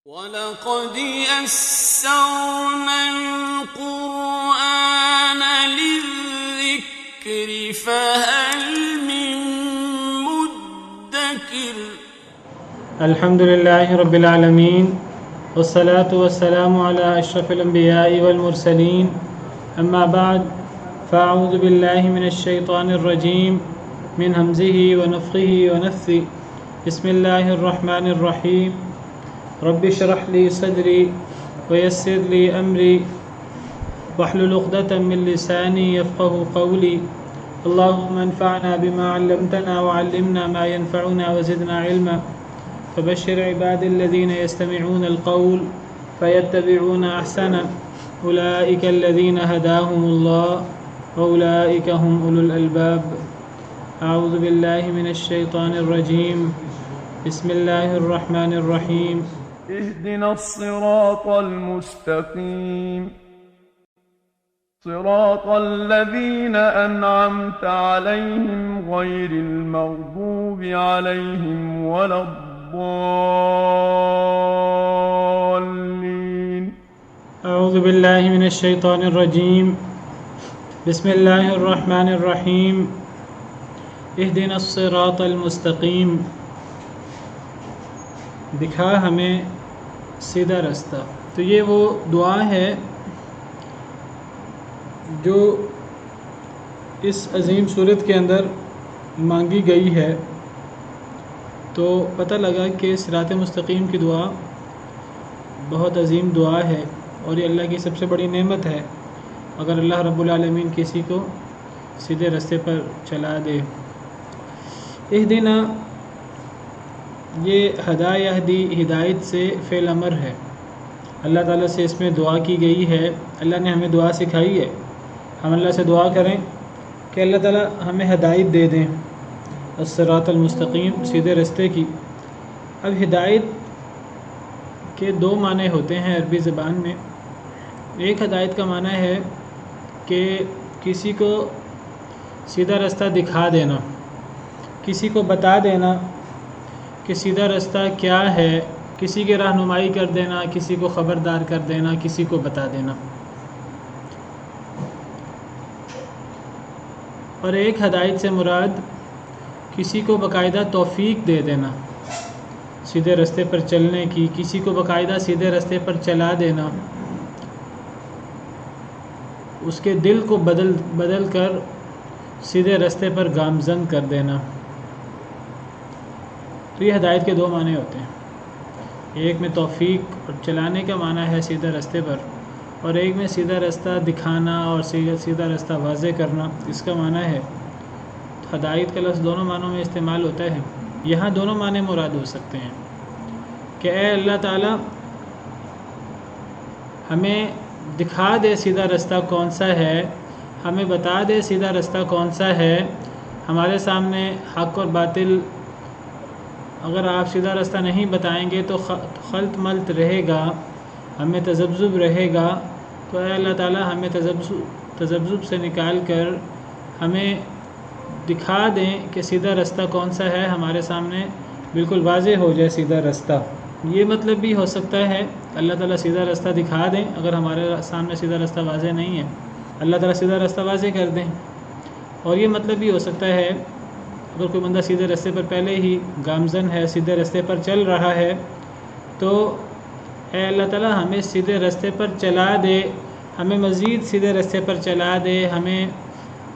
وَلَقَدْ يَسَّرْنَا الْقُرْآنَ لِلذِّكْرِ فَهَلْ مِن مُّدَّكِرٍ الحمد لله رب العالمين والصلاة والسلام على أشرف الأنبياء والمرسلين أما بعد فأعوذ بالله من الشيطان الرجيم من همزه ونفخه ونفثه بسم الله الرحمن الرحيم رب اشرح لي صدري ويسر لي أمري واحلل عقدة من لساني يفقه قولي اللهم انفعنا بما علمتنا وعلمنا ما ينفعنا وزدنا علما فبشر عباد الذين يستمعون القول فيتبعون أحسنه أولئك الذين هداهم الله وأولئك هم أولو الألباب أعوذ بالله من الشيطان الرجيم بسم الله الرحمن الرحيم اهدنا الصراط المستقيم صراط الذين أنعمت عليهم غير المغضوب عليهم ولا الضالين أعوذ بالله من الشيطان الرجيم بسم الله الرحمن الرحيم اهدنا الصراط المستقيم دکھا ہمیں سیدھا راستہ. تو یہ وہ دعا ہے جو اس عظیم صورت کے اندر مانگی گئی ہے. تو پتہ لگا کہ صراط مستقیم کی دعا بہت عظیم دعا ہے اور یہ اللہ کی سب سے بڑی نعمت ہے اگر اللہ رب العالمین کسی کو سیدھے راستے پر چلا دے. اہدنا یہ ہدا یہدی ہدایت سے فعل امر ہے. اللہ تعالیٰ سے اس میں دعا کی گئی ہے. اللہ نے ہمیں دعا سکھائی ہے. ہم اللہ سے دعا کریں کہ اللہ تعالیٰ ہمیں ہدایت دے دیں الصراط المستقیم سیدھے راستے کی. اب ہدایت کے دو معنی ہوتے ہیں عربی زبان میں. ایک ہدایت کا معنی ہے کہ کسی کو سیدھا راستہ دکھا دینا، کسی کو بتا دینا کہ سیدھا راستہ کیا ہے، کسی کی رہنمائی کر دینا، کسی کو خبردار کر دینا، کسی کو بتا دینا. اور ایک ہدایت سے مراد کسی کو باقاعدہ توفیق دے دینا سیدھے راستے پر چلنے کی، کسی کو باقاعدہ سیدھے راستے پر چلا دینا، اس کے دل کو بدل کر سیدھے راستے پر گامزن کر دینا. تو یہ ہدایت کے دو معنی ہوتے ہیں. ایک میں توفیق اور چلانے کا معنی ہے سیدھا راستے پر، اور ایک میں سیدھا راستہ دکھانا اور سیدھا راستہ واضح کرنا، اس کا معنی ہے. ہدایت کا لفظ دونوں معنوں میں استعمال ہوتا ہے. یہاں دونوں معنی مراد ہو سکتے ہیں کہ اے اللہ تعالیٰ ہمیں دکھا دے سیدھا راستہ کون سا ہے، ہمیں بتا دے سیدھا راستہ کون سا ہے. ہمارے سامنے حق اور باطل اگر آپ سیدھا راستہ نہیں بتائیں گے تو خلط ملط رہے گا، ہمیں تذبذب رہے گا. تو اے اللہ تعالیٰ ہمیں تذبذب سے نکال کر ہمیں دکھا دیں کہ سیدھا راستہ کون سا ہے، ہمارے سامنے بالکل واضح ہو جائے سیدھا راستہ. یہ مطلب بھی ہو سکتا ہے اللہ تعالیٰ سیدھا راستہ دکھا دیں اگر ہمارے سامنے سیدھا راستہ واضح نہیں ہے، اللہ تعالیٰ سیدھا راستہ واضح کر دیں. اور یہ مطلب بھی ہو سکتا ہے اگر کوئی بندہ سیدھے راستے پر پہلے ہی گامزن ہے، سیدھے راستے پر چل رہا ہے، تو اے اللہ تعالیٰ ہمیں سیدھے راستے پر چلا دے، ہمیں مزید سیدھے راستے پر چلا دے، ہمیں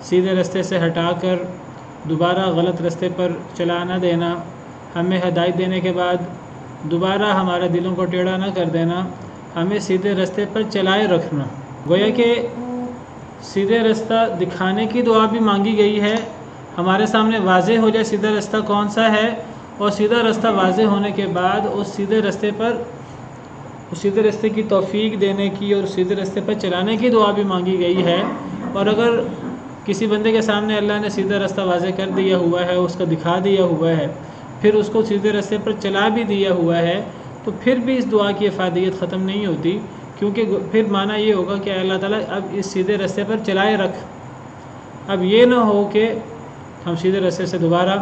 سیدھے راستے سے ہٹا کر دوبارہ غلط راستے پر چلا نہ دینا، ہمیں ہدایت دینے کے بعد دوبارہ ہمارے دلوں کو ٹیڑھا نہ کر دینا، ہمیں سیدھے راستے پر چلائے رکھنا. گویا کہ سیدھے راستہ دکھانے کی دعا بھی مانگی گئی ہے، ہمارے سامنے واضح ہو جائے سیدھا راستہ کون سا ہے، اور سیدھا راستہ واضح ہونے کے بعد اس سیدھے راستے کی توفیق دینے کی اور سیدھے راستے پر چلانے کی دعا بھی مانگی گئی ہے. اور اگر کسی بندے کے سامنے اللہ نے سیدھا راستہ واضح کر دیا ہوا ہے، اس کو دکھا دیا ہوا ہے، پھر اس کو سیدھے راستے پر چلا بھی دیا ہوا ہے، تو پھر بھی اس دعا کی افادیت ختم نہیں ہوتی، کیونکہ پھر معنی یہ ہوگا کہ اللہ تعالیٰ اب اس سیدھے راستے پر چلائے رکھ. اب یہ نہ ہو کہ ہم سیدھے راستے سے دوبارہ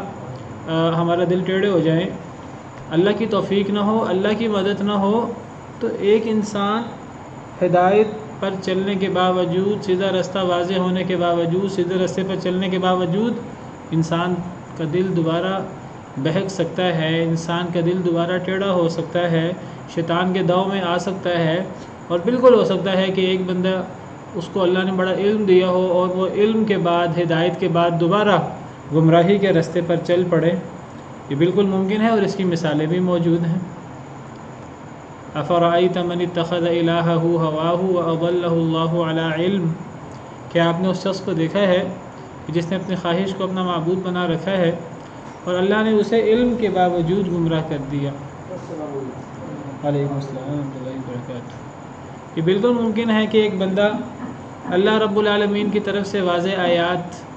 ہمارا دل ٹیڑھے ہو جائیں اللہ کی توفیق نہ ہو، اللہ کی مدد نہ ہو، تو ایک انسان ہدایت پر چلنے کے باوجود، سیدھا رستہ واضح ہونے کے باوجود، سیدھے رستے پر چلنے کے باوجود انسان کا دل دوبارہ بہک سکتا ہے، انسان کا دل دوبارہ ٹیڑھا ہو سکتا ہے، شیطان کے داؤ میں آ سکتا ہے، اور بالکل ہو سکتا ہے کہ ایک بندہ اس کو اللہ نے بڑا علم دیا ہو اور وہ علم کے بعد، ہدایت کے بعد دوبارہ گمراہی کے رستے پر چل پڑے۔ یہ بالکل ممکن ہے اور اس کی مثالیں بھی موجود ہیں۔ افرأیت من اتخذ الہہ ہواہ واضلہ اللہ علی علم، کیا آپ نے اس شخص کو دیکھا ہے کہ جس نے اپنی خواہش کو اپنا معبود بنا رکھا ہے اور اللہ نے اسے علم کے باوجود گمراہ کر دیا۔ علیکم السلام ورحمۃ اللہ وبرکاتہ۔ یہ بالکل ممکن ہے کہ ایک بندہ اللہ رب العالمین کی طرف سے واضح آیات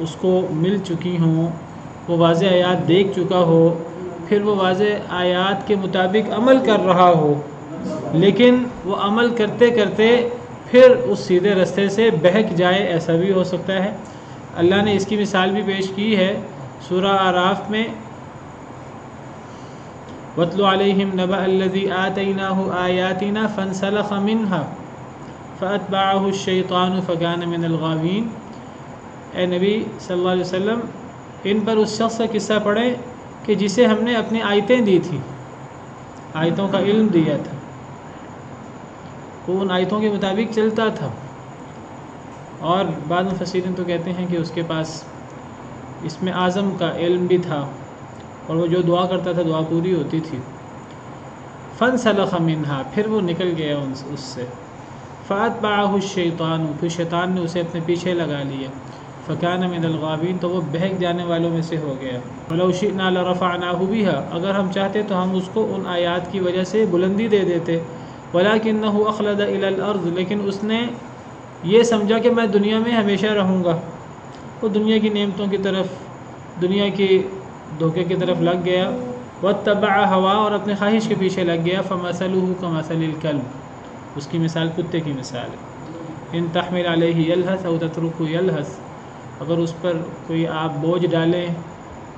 اس کو مل چکی ہوں، وہ واضح آیات دیکھ چکا ہو، پھر وہ واضح آیات کے مطابق عمل کر رہا ہو، لیکن وہ عمل کرتے کرتے پھر اس سیدھے رستے سے بہک جائے، ایسا بھی ہو سکتا ہے۔ اللہ نے اس کی مثال بھی پیش کی ہے سورہ اعراف میں، وَاتْلُ عَلَيْهِمْ نَبَأَ الَّذِي آتَيْنَاهُ آيَاتِنَا فَانْسَلَخَ مِنْهَا فَأَتْبَعَهُ الشَّيْطَانُ فَكَانَ مِنَ الْغَاوِينَ۔ اے نبی صلی اللہ علیہ وسلم، ان پر اس شخص کا قصہ پڑھیں کہ جسے ہم نے اپنی آیتیں دی تھیں، آیتوں کا علم دیا تھا، وہ ان آیتوں کے مطابق چلتا تھا، اور بعض مفسرین تو کہتے ہیں کہ اس کے پاس اس میں اعظم کا علم بھی تھا، اور وہ جو دعا کرتا تھا دعا پوری ہوتی تھی۔ فَانْسَلَخَ مِنْهَا، پھر وہ نکل گیا اس سے۔ فَأَتْبَعَهُ الشَّيْطَانُ، پھر شیطان نے اسے اپنے پیچھے لگا لیا۔ فَكَانَ مِنَ الْغَاوِينَ، تو وہ بہک جانے والوں میں سے ہو گیا۔ وَلَوْ شِئْنَا لَرَفَعْنَاهُ بِهَا، اگر ہم چاہتے تو ہم اس کو ان آیات کی وجہ سے بلندی دے دیتے۔ وَلَكِنَّهُ أَخْلَدَ إِلَى الْأَرْضِ، لیکن اس نے یہ سمجھا کہ میں دنیا میں ہمیشہ رہوں گا، وہ دنیا کی نعمتوں کی طرف، دنیا کی دھوکے کی طرف لگ گیا۔ وَاتَّبَعَ هَوَاهُ، اور اپنے خواہش کے پیچھے لگ گیا۔ فَمَثَلُهُ كَمَثَلِ الْكَلْبِ، اس کی مثال کتے کی مثال ہے۔ إِن تَحْمِلْ عَلَيْهِ يَلْهَثْ أَوْ تَتْرُكْهُ يَلْهَثْ، اگر اس پر کوئی آپ بوجھ ڈالیں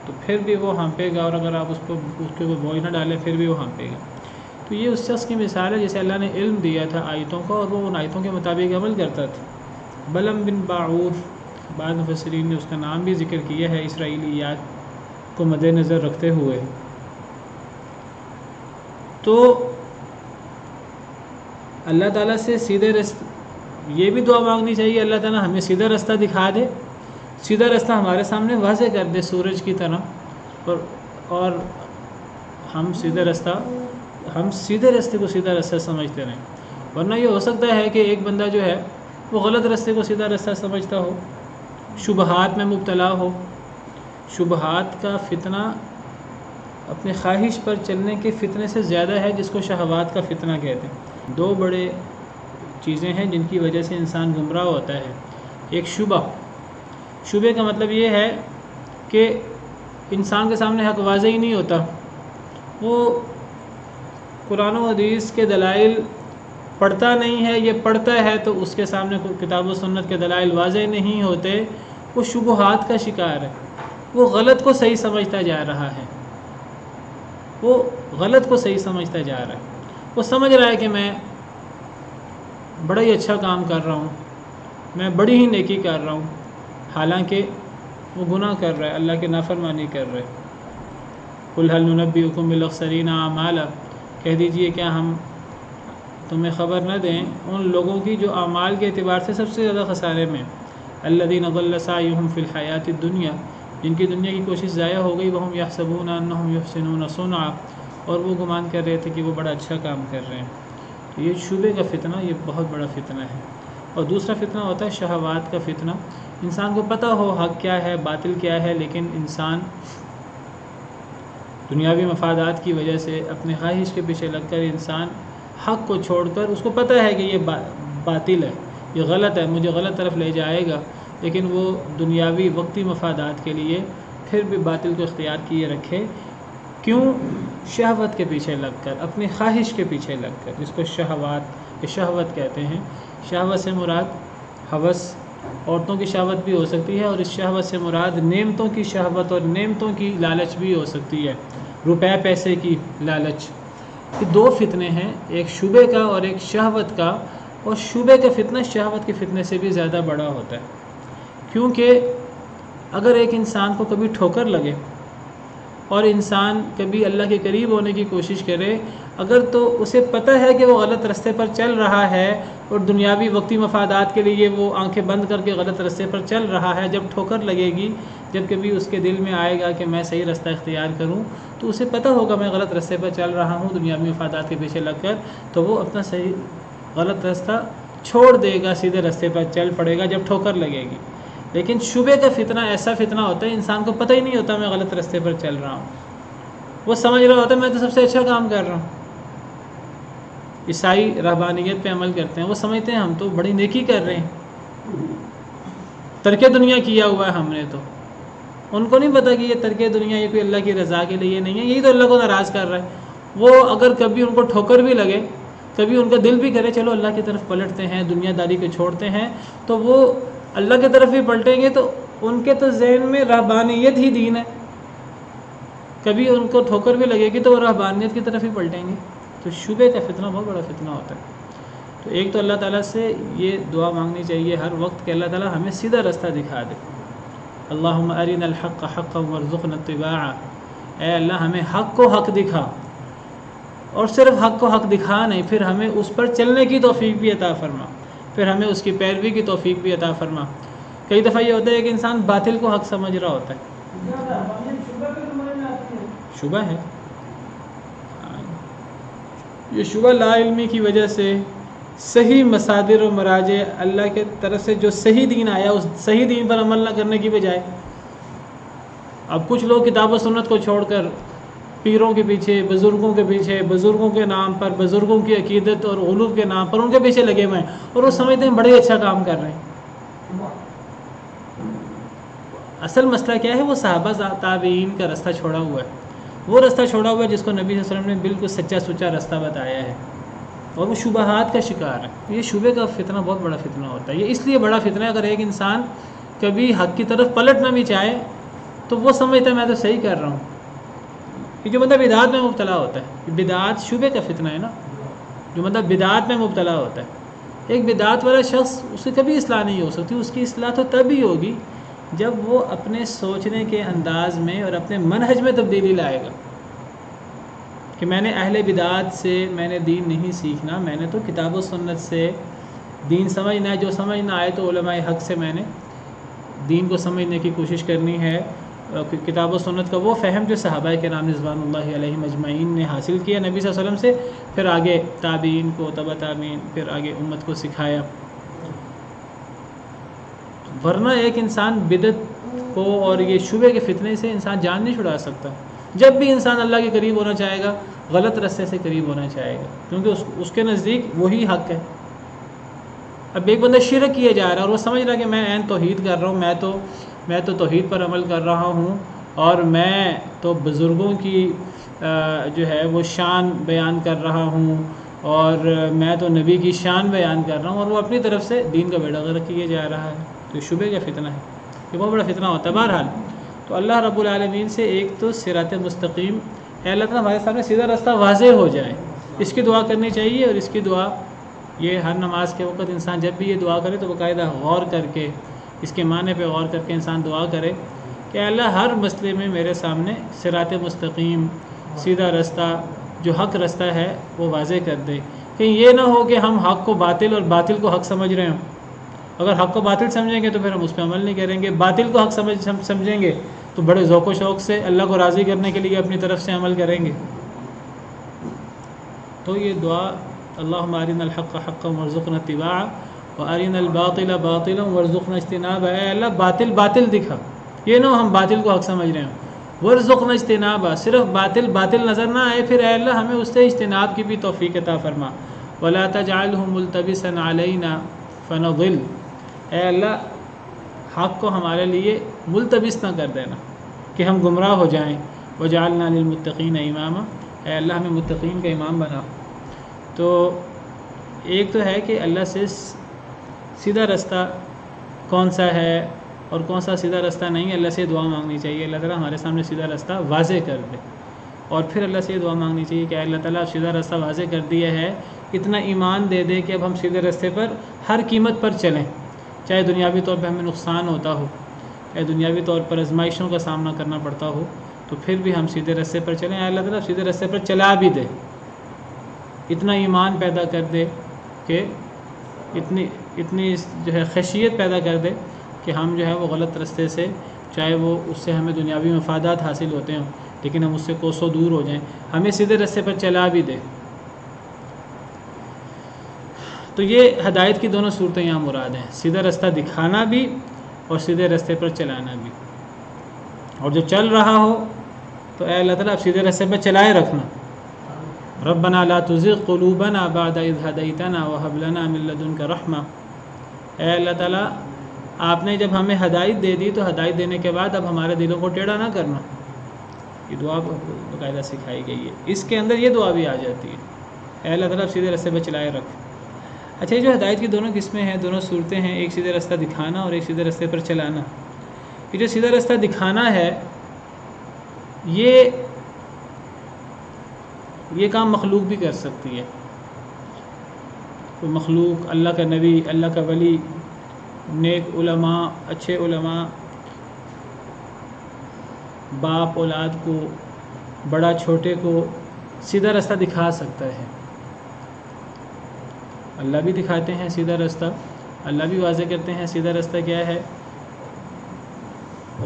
تو پھر بھی وہ ہانپے گا، اور اگر آپ اس کے اوپر بوجھ نہ ڈالیں پھر بھی وہ ہانپے گا۔ تو یہ اس شخص کی مثال ہے جسے اللہ نے علم دیا تھا آیتوں کا، اور وہ ان آیتوں کے مطابق عمل کرتا تھا۔ بلم بن باعوث، بعض مفسرین نے اس کا نام بھی ذکر کیا ہے اسرائیلیات کو مد نظر رکھتے ہوئے۔ تو اللہ تعالیٰ سے سیدھے راستے، یہ بھی دعا مانگنی چاہیے اللہ تعالیٰ ہمیں سیدھا راستہ دکھا دے، سیدھا راستہ ہمارے سامنے واضح کر دے سورج کی طرح، اور ہم سیدھے راستے کو سیدھا راستہ سمجھتے رہیں۔ ورنہ یہ ہو سکتا ہے کہ ایک بندہ جو ہے وہ غلط راستے کو سیدھا راستہ سمجھتا ہو، شبہات میں مبتلا ہو۔ شبہات کا فتنہ اپنے خواہش پر چلنے کے فتنے سے زیادہ ہے، جس کو شہوات کا فتنہ کہتے ہیں۔ دو بڑے چیزیں ہیں جن کی وجہ سے انسان گمراہ ہوتا ہے۔ ایک شبے کا مطلب یہ ہے کہ انسان کے سامنے حق واضح ہی نہیں ہوتا، وہ قرآن و حدیث کے دلائل پڑھتا نہیں ہے، یہ پڑھتا ہے تو اس کے سامنے کتاب و سنت کے دلائل واضح نہیں ہوتے، وہ شبہات کا شکار ہے، وہ غلط کو صحیح سمجھتا جا رہا ہے، وہ سمجھ رہا ہے کہ میں بڑا ہی اچھا کام کر رہا ہوں، میں بڑی ہی نیکی کر رہا ہوں، حالانکہ وہ گناہ کر رہا ہے، اللہ کی نافرمانی کر رہا ہے۔ قُلْ هَلْ نُنَبِّئُكُم بِالْأَخْسَرِينَ أَعْمَالًا، کہہ دیجئے کیا ہم تمہیں خبر نہ دیں ان لوگوں کی جو اعمال کے اعتبار سے سب سے زیادہ خسارے میں، الَّذِينَ ضَلَّ سَعْيُهُمْ فِي الْحَيَاةِ الدُّنْيَا، جن کی دنیا کی کوشش ضائع ہو گئی، وَهُمْ يَحْسَبُونَ أَنَّهُمْ يُحْسِنُونَ صُنْعًا، اور وہ گمان کر رہے تھے کہ وہ بڑا اچھا کام کر رہے ہیں۔ تو یہ شبے کا فتنہ، یہ بہت بڑا فتنہ ہے۔ اور دوسرا فتنہ ہوتا ہے شہوات کا فتنہ۔ انسان کو پتہ ہو حق کیا ہے باطل کیا ہے، لیکن انسان دنیاوی مفادات کی وجہ سے اپنے خواہش کے پیچھے لگ کر انسان حق کو چھوڑ کر، اس کو پتہ ہے کہ یہ باطل ہے، یہ غلط ہے، مجھے غلط طرف لے جائے گا، لیکن وہ دنیاوی وقتی مفادات کے لیے پھر بھی باطل کو اختیار کیے رکھے۔ کیوں؟ شہوت کے پیچھے لگ کر، اپنی خواہش کے پیچھے لگ کر، جس کو شہوت کہتے ہیں۔ شہوت سے مراد ہوس، عورتوں کی شہوت بھی ہو سکتی ہے، اور اس شہوت سے مراد نعمتوں کی شہوت اور نعمتوں کی لالچ بھی ہو سکتی ہے، روپے پیسے کی لالچ۔ یہ دو فتنے ہیں، ایک شبے کا اور ایک شہوت کا، اور شبے کا فتنہ شہوت کے فتنے سے بھی زیادہ بڑا ہوتا ہے، کیونکہ اگر ایک انسان کو کبھی ٹھوکر لگے اور انسان کبھی اللہ کے قریب ہونے کی کوشش کرے، اگر تو اسے پتہ ہے کہ وہ غلط راستے پر چل رہا ہے اور دنیاوی وقتی مفادات کے لیے وہ آنکھیں بند کر کے غلط راستے پر چل رہا ہے، جب ٹھوکر لگے گی، جب کبھی اس کے دل میں آئے گا کہ میں صحیح راستہ اختیار کروں، تو اسے پتہ ہوگا میں غلط راستے پر چل رہا ہوں دنیاوی مفادات کے پیچھے لگ کر، تو وہ اپنا صحیح غلط راستہ چھوڑ دے گا، سیدھے راستے پر چل پڑے گا جب ٹھوکر لگے گی۔ لیکن شبے کا فتنہ ایسا فتنہ ہوتا ہے انسان کو پتہ ہی نہیں ہوتا میں غلط راستے پر چل رہا ہوں، وہ سمجھ رہا ہوتا ہے میں تو سب سے اچھا کام کر رہا ہوں۔ عیسائی رہبانیت پہ عمل کرتے ہیں، وہ سمجھتے ہیں ہم تو بڑی نیکی کر رہے ہیں، ترک دنیا کیا ہوا ہے ہم نے، تو ان کو نہیں پتہ کہ یہ ترک دنیا یہ کوئی اللہ کی رضا کے لیے نہیں ہے، یہی تو اللہ کو ناراض کر رہا ہے۔ وہ اگر کبھی ان کو ٹھوکر بھی لگے، کبھی ان کا دل بھی کرے چلو اللہ کی طرف پلٹتے ہیں، دنیا داری کو چھوڑتے ہیں، تو وہ اللہ کی طرف بھی پلٹیں گے، تو ان کے تو ذہن میں رہبانیت ہی دین ہے، کبھی ان کو ٹھوکر بھی لگے گی تو وہ رہبانیت کی طرف ہی پلٹیں گے۔ تو شبے کا فتنہ بہت بڑا فتنہ ہوتا ہے۔ تو ایک تو اللہ تعالیٰ سے یہ دعا مانگنی چاہیے ہر وقت کہ اللہ تعالیٰ ہمیں سیدھا رستہ دکھا دے، اللہم ارنا الحق حقا وارزقنا اتباعہ، اے اللہ ہمیں حق کو حق دکھا، اور صرف حق کو حق دکھا نہیں، پھر ہمیں اس پر چلنے کی توفیق بھی عطا فرما، پھر ہمیں اس کی پیروی کی توفیق بھی عطا فرما۔ کئی دفعہ یہ ہوتا ہے کہ انسان باطل کو حق سمجھ رہا ہوتا ہے، شبہ ہے، یہ شبہ لا علمی کی وجہ سے صحیح مصادر و مراجع اللہ کے طرف سے جو صحیح دین آیا اس صحیح دین پر عمل نہ کرنے کی بجائے اب کچھ لوگ کتاب و سنت کو چھوڑ کر پیروں کے پیچھے، بزرگوں کے پیچھے، بزرگوں کے نام پر، بزرگوں کی عقیدت اور علوم کے نام پر ان کے پیچھے لگے ہوئے ہیں، اور وہ سمجھتے ہیں بڑے اچھا کام کر رہے ہیں۔ اصل مسئلہ کیا ہے؟ وہ صحابہ تابعین کا راستہ چھوڑا ہوا ہے، وہ راستہ چھوڑا ہوا ہے جس کو نبی صلی اللہ علیہ وسلم نے بالکل سچا سچا راستہ بتایا ہے، اور وہ شبہات کا شکار ہے۔ یہ شبہ کا فتنہ بہت بڑا فتنہ ہوتا ہے۔ یہ اس لیے بڑا فتنہ ہے اگر ایک انسان کبھی حق کی طرف پلٹنا بھی چاہے تو وہ سمجھتا ہے میں تو صحیح کر رہا ہوں، کیونکہ مطلب بدعات میں مبتلا ہوتا ہے۔ بدعات شبہ کا فتنہ ہے نا، جو مطلب بدعات میں مبتلا ہوتا ہے۔ ایک بدعات والا شخص اس کی کبھی اصلاح نہیں ہو سکتی، اس کی اصلاح تو تب ہی ہوگی جب وہ اپنے سوچنے کے انداز میں اور اپنے منہج میں تبدیلی لائے گا، کہ میں نے اہل بدعات سے میں نے دین نہیں سیکھنا، میں نے تو کتاب و سنت سے دین سمجھنا ہے، جو سمجھنا آئے تو علماء حق سے میں نے دین کو سمجھنے کی کوشش کرنی ہے۔ کتاب و سنت کا وہ فہم جو صحابہ کرام رضوان اللہ علیہم اجمعین نے حاصل کیا نبی صلی اللہ علیہ وسلم سے، پھر آگے تابعین کو، تبع تابعین، پھر آگے امت کو سکھایا۔ ورنہ ایک انسان بدعت کو اور یہ شبہ کے فتنے سے انسان جان نہیں چھڑا سکتا۔ جب بھی انسان اللہ کے قریب ہونا چاہے گا غلط راستے سے قریب ہونا چاہے گا، کیونکہ اس کے نزدیک وہی حق ہے۔ اب ایک بندہ شرک کیے جا رہا ہے اور وہ سمجھ رہا ہے کہ میں عین توحید کر رہا ہوں، میں تو توحید پر عمل کر رہا ہوں، اور میں تو بزرگوں کی جو ہے وہ شان بیان کر رہا ہوں، اور میں تو نبی کی شان بیان کر رہا ہوں، اور وہ اپنی طرف سے دین کا بیڑا غرق کیے جا رہا ہے۔ تو شبہ کا فتنہ ہے، یہ بہت بڑا فتنہ ہوتا ہے۔ بہرحال تو اللہ رب العالمین سے ایک تو صراط مستقیم، اے اللہ تعالیٰ ہمارے سامنے سیدھا راستہ واضح ہو جائے، اس کی دعا کرنی چاہیے۔ اور اس کی دعا یہ ہر نماز کے وقت انسان جب بھی یہ دعا کرے تو باقاعدہ غور کر کے اس کے معنی پہ غور کر کے انسان دعا کرے کہ اے اللہ ہر مسئلے میں میرے سامنے صراط مستقیم، سیدھا راستہ جو حق راستہ ہے وہ واضح کر دے، کہیں یہ نہ ہو کہ ہم حق کو باطل اور باطل کو حق سمجھ رہے ہوں۔ اگر حق کو باطل سمجھیں گے تو پھر ہم اس پہ عمل نہیں کریں گے، باطل کو حق سمجھیں گے تو بڑے ذوق و شوق سے اللہ کو راضی کرنے کے لیے اپنی طرف سے عمل کریں گے۔ تو یہ دعا اللہم ارنا الحق حقا وارزقنا اتباعہ وارنا الباطل باطلا وارزقنا اجتنابہ، اے اللہ باطل باطل دکھا، یہ نہ ہم باطل کو حق سمجھ رہے ہیں، وارزقنا اجتنابہ صرف باطل باطل نظر نہ آئے، پھر اے اللہ ہمیں اس سے اجتناب کی بھی توفیق عطا فرما، ولا تجعلہ ملتبسا علینا فنضل، اے اللہ حق کو ہمارے لیے ملتبس نہ کر دینا کہ ہم گمراہ ہو جائیں، وجعلنا للمتقین اماما، اے اللہ ہمیں متقین کا امام بنا۔ تو ایک تو ہے کہ اللہ سے سیدھا راستہ کون سا ہے اور کون سا سیدھا راستہ نہیں ہے، اللہ سے دعا مانگنی چاہیے اللہ تعالیٰ ہمارے سامنے سیدھا راستہ واضح کر دے، اور پھر اللہ سے دعا مانگنی چاہیے کہ اللہ تعالیٰ سیدھا راستہ واضح کر دیا ہے، اتنا ایمان دے دے کہ اب ہم سیدھے راستے پر ہر قیمت پر چلیں، چاہے دنیاوی طور پہ ہمیں نقصان ہوتا ہو، چاہے دنیاوی طور پر آزمائشوں کا سامنا کرنا پڑتا ہو، تو پھر بھی ہم سیدھے راستے پر چلیں، اللہ تعالیٰ سیدھے راستے پر چلا بھی دے، اتنا ایمان پیدا کر دے کہ اتنی جو ہے خشیت پیدا کر دے کہ ہم جو ہے وہ غلط راستے سے، چاہے وہ اس سے ہمیں دنیاوی مفادات حاصل ہوتے ہوں لیکن ہم اس سے کوسوں دور ہو جائیں، ہمیں سیدھے راستے پر چلا بھی دے۔ تو یہ ہدایت کی دونوں صورتیں یہاں مراد ہیں، سیدھا راستہ دکھانا بھی اور سیدھے راستے پر چلانا بھی، اور جو چل رہا ہو تو اے اللہ تعالیٰ اب سیدھے راستے پر چلائے رکھنا۔ ربنا لا تزغ قلوبنا بعد اذ هديتنا وهب لنا من لدنك رحمة، اے اللہ تعالیٰ آپ نے جب ہمیں ہدایت دے دی تو ہدایت دینے کے بعد اب ہمارے دلوں کو ٹیڑھا نہ کرنا۔ یہ دعا باقاعدہ سکھائی گئی ہے، اس کے اندر یہ دعا بھی آ جاتی ہے، اے اللہ تعالیٰ سیدھے راستے پر چلائے رکھ۔ اچھا، یہ جو ہدایت کی دونوں قسمیں ہیں، دونوں صورتیں ہیں، ایک سیدھے راستہ دکھانا اور ایک سیدھے راستے پر چلانا۔ یہ جو سیدھا راستہ دکھانا ہے، یہ کام مخلوق بھی کر سکتی ہے، کوئی مخلوق، اللہ کا نبی، اللہ کا ولی، نیک علماء، اچھے علماء باپ اولاد کو، بڑا چھوٹے کو سیدھا راستہ دکھا سکتا ہے۔ اللہ بھی دکھاتے ہیں سیدھا راستہ، اللہ بھی واضح کرتے ہیں سیدھا راستہ کیا ہے،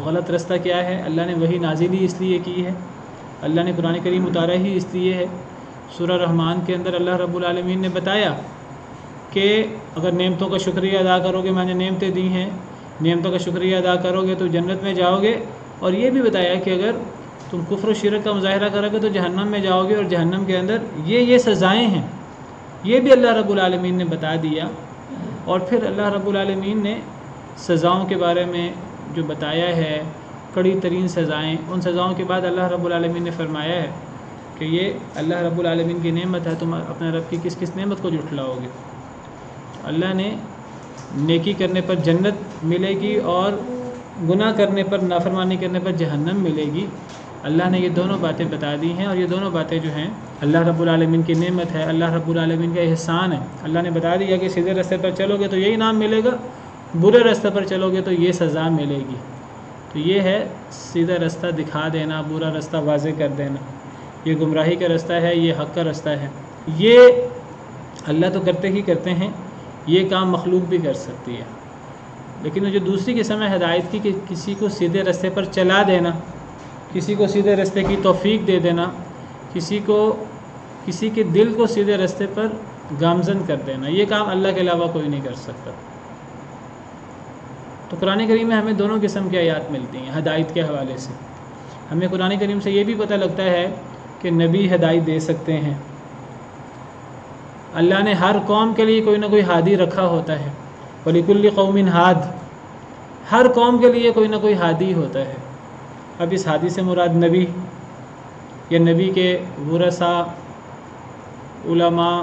غلط راستہ کیا ہے۔ اللہ نے وحی نازل ہی اس لیے کی ہے، اللہ نے قرآن کریم اتارا ہی اس لیے ہے۔ سورہ رحمان کے اندر اللہ رب العالمین نے بتایا کہ اگر نعمتوں کا شکریہ ادا کرو گے، میں نے نعمتیں دی ہیں، نعمتوں کا شکریہ ادا کرو گے تو جنت میں جاؤ گے، اور یہ بھی بتایا کہ اگر تم کفر و شرک کا مظاہرہ کرو گے تو جہنم میں جاؤ گے، اور جہنم کے اندر یہ سزائیں ہیں، یہ بھی اللہ رب العالمین نے بتا دیا۔ اور پھر اللہ رب العالمین نے سزاؤں کے بارے میں جو بتایا ہے، کڑی ترین سزائیں، ان سزاؤں کے بعد اللہ رب العالمین نے فرمایا ہے کہ یہ اللہ رب العالمین کی نعمت ہے، تم اپنے رب کی کس کس نعمت کو جھٹلاؤ گے۔ اللہ نے نیکی کرنے پر جنت ملے گی اور گناہ کرنے پر، نافرمانی کرنے پر جہنم ملے گی۔ اللہ نے یہ دونوں باتیں بتا دی ہیں، اور یہ دونوں باتیں جو ہیں اللہ رب العالمین کی نعمت ہے، اللہ رب العالمین کا احسان ہے۔ اللہ نے بتا دیا کہ سیدھے راستے پر چلو گے تو یہی انعام ملے گا، برے راستے پر چلو گے تو یہ سزا ملے گی۔ تو یہ ہے سیدھا راستہ دکھا دینا، برا راستہ واضح کر دینا۔ یہ گمراہی کا راستہ ہے، یہ حق کا راستہ ہے۔ یہ اللہ تو کرتے ہی کرتے ہیں، یہ کام مخلوق بھی کر سکتی ہے۔ لیکن جو دوسری قسم ہے ہدایت کی، کہ کسی کو سیدھے راستے پر چلا دینا، کسی کو سیدھے راستے کی توفیق دے دینا، کسی کے دل کو سیدھے راستے پر گامزن کر دینا، یہ کام اللہ کے علاوہ کوئی نہیں کر سکتا۔ تو قرآن کریم میں ہمیں دونوں قسم کی آیات ملتی ہیں ہدایت کے حوالے سے۔ ہمیں قرآن کریم سے یہ بھی پتہ لگتا ہے کہ نبی ہدایت دے سکتے ہیں، اللہ نے ہر قوم کے لیے کوئی نہ کوئی ہادی رکھا ہوتا ہے، وَلِكُلِّ قَوْمٍ ہَادٍ، ہر قوم کے لیے کوئی نہ کوئی ہادی ہوتا ہے۔ اب اس ہادی سے مراد نبی یا نبی کے ورثاء، علماء،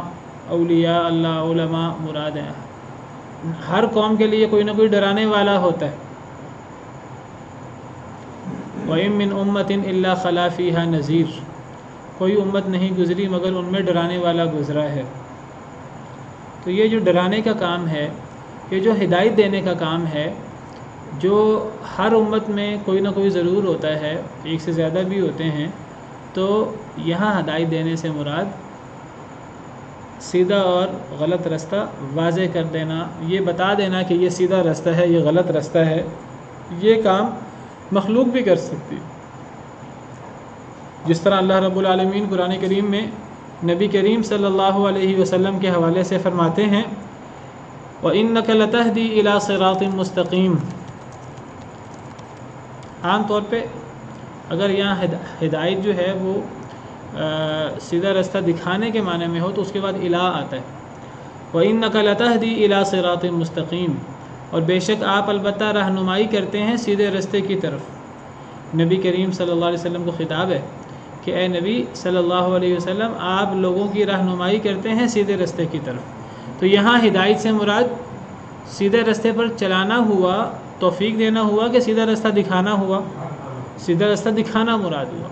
اولیاء اللہ، علماء مراد ہیں۔ ہر قوم کے لیے کوئی نہ کوئی ڈرانے والا ہوتا ہے۔ وَإِن مِّنْ أُمَّةٍ إِلَّا خَلَا فِيهَا نَذِيرٌ، کوئی امت نہیں گزری مگر ان میں ڈرانے والا گزرا ہے۔ تو یہ جو ڈرانے کا کام ہے، یہ جو ہدایت دینے کا کام ہے، جو ہر امت میں کوئی نہ کوئی ضرور ہوتا ہے، ایک سے زیادہ بھی ہوتے ہیں، تو یہاں ہدایت دینے سے مراد سیدھا اور غلط راستہ واضح کر دینا، یہ بتا دینا کہ یہ سیدھا راستہ ہے، یہ غلط راستہ ہے۔ یہ کام مخلوق بھی کر سکتی، جس طرح اللہ رب العالمین قرآن کریم میں نبی کریم صلی اللہ علیہ وسلم کے حوالے سے فرماتے ہیں وَإِنَّكَ لَتَهْدِي إِلَى صِرَاطٍ مُسْتَقِيمٍ۔ عام طور پہ اگر یہاں ہدایت جو ہے وہ سیدھا راستہ دکھانے کے معنی میں ہو تو اس کے بعد الہ آتا ہے، وَإِنَّكَ لَتَهْدِي إِلَى صِرَاطٍ مُسْتَقِيمٍ، اور بے شک آپ البتہ رہنمائی کرتے ہیں سیدھے راستے کی طرف۔ نبی کریم صلی اللہ علیہ وسلم کو خطاب ہے کہ اے نبی صلی اللہ علیہ وسلم، آپ لوگوں کی رہنمائی کرتے ہیں سیدھے راستے کی طرف۔ تو یہاں ہدایت سے مراد سیدھے راستے پر چلانا ہوا، توفیق دینا ہوا کہ سیدھا راستہ دکھانا ہوا؟ سیدھا راستہ دکھانا مراد ہوا۔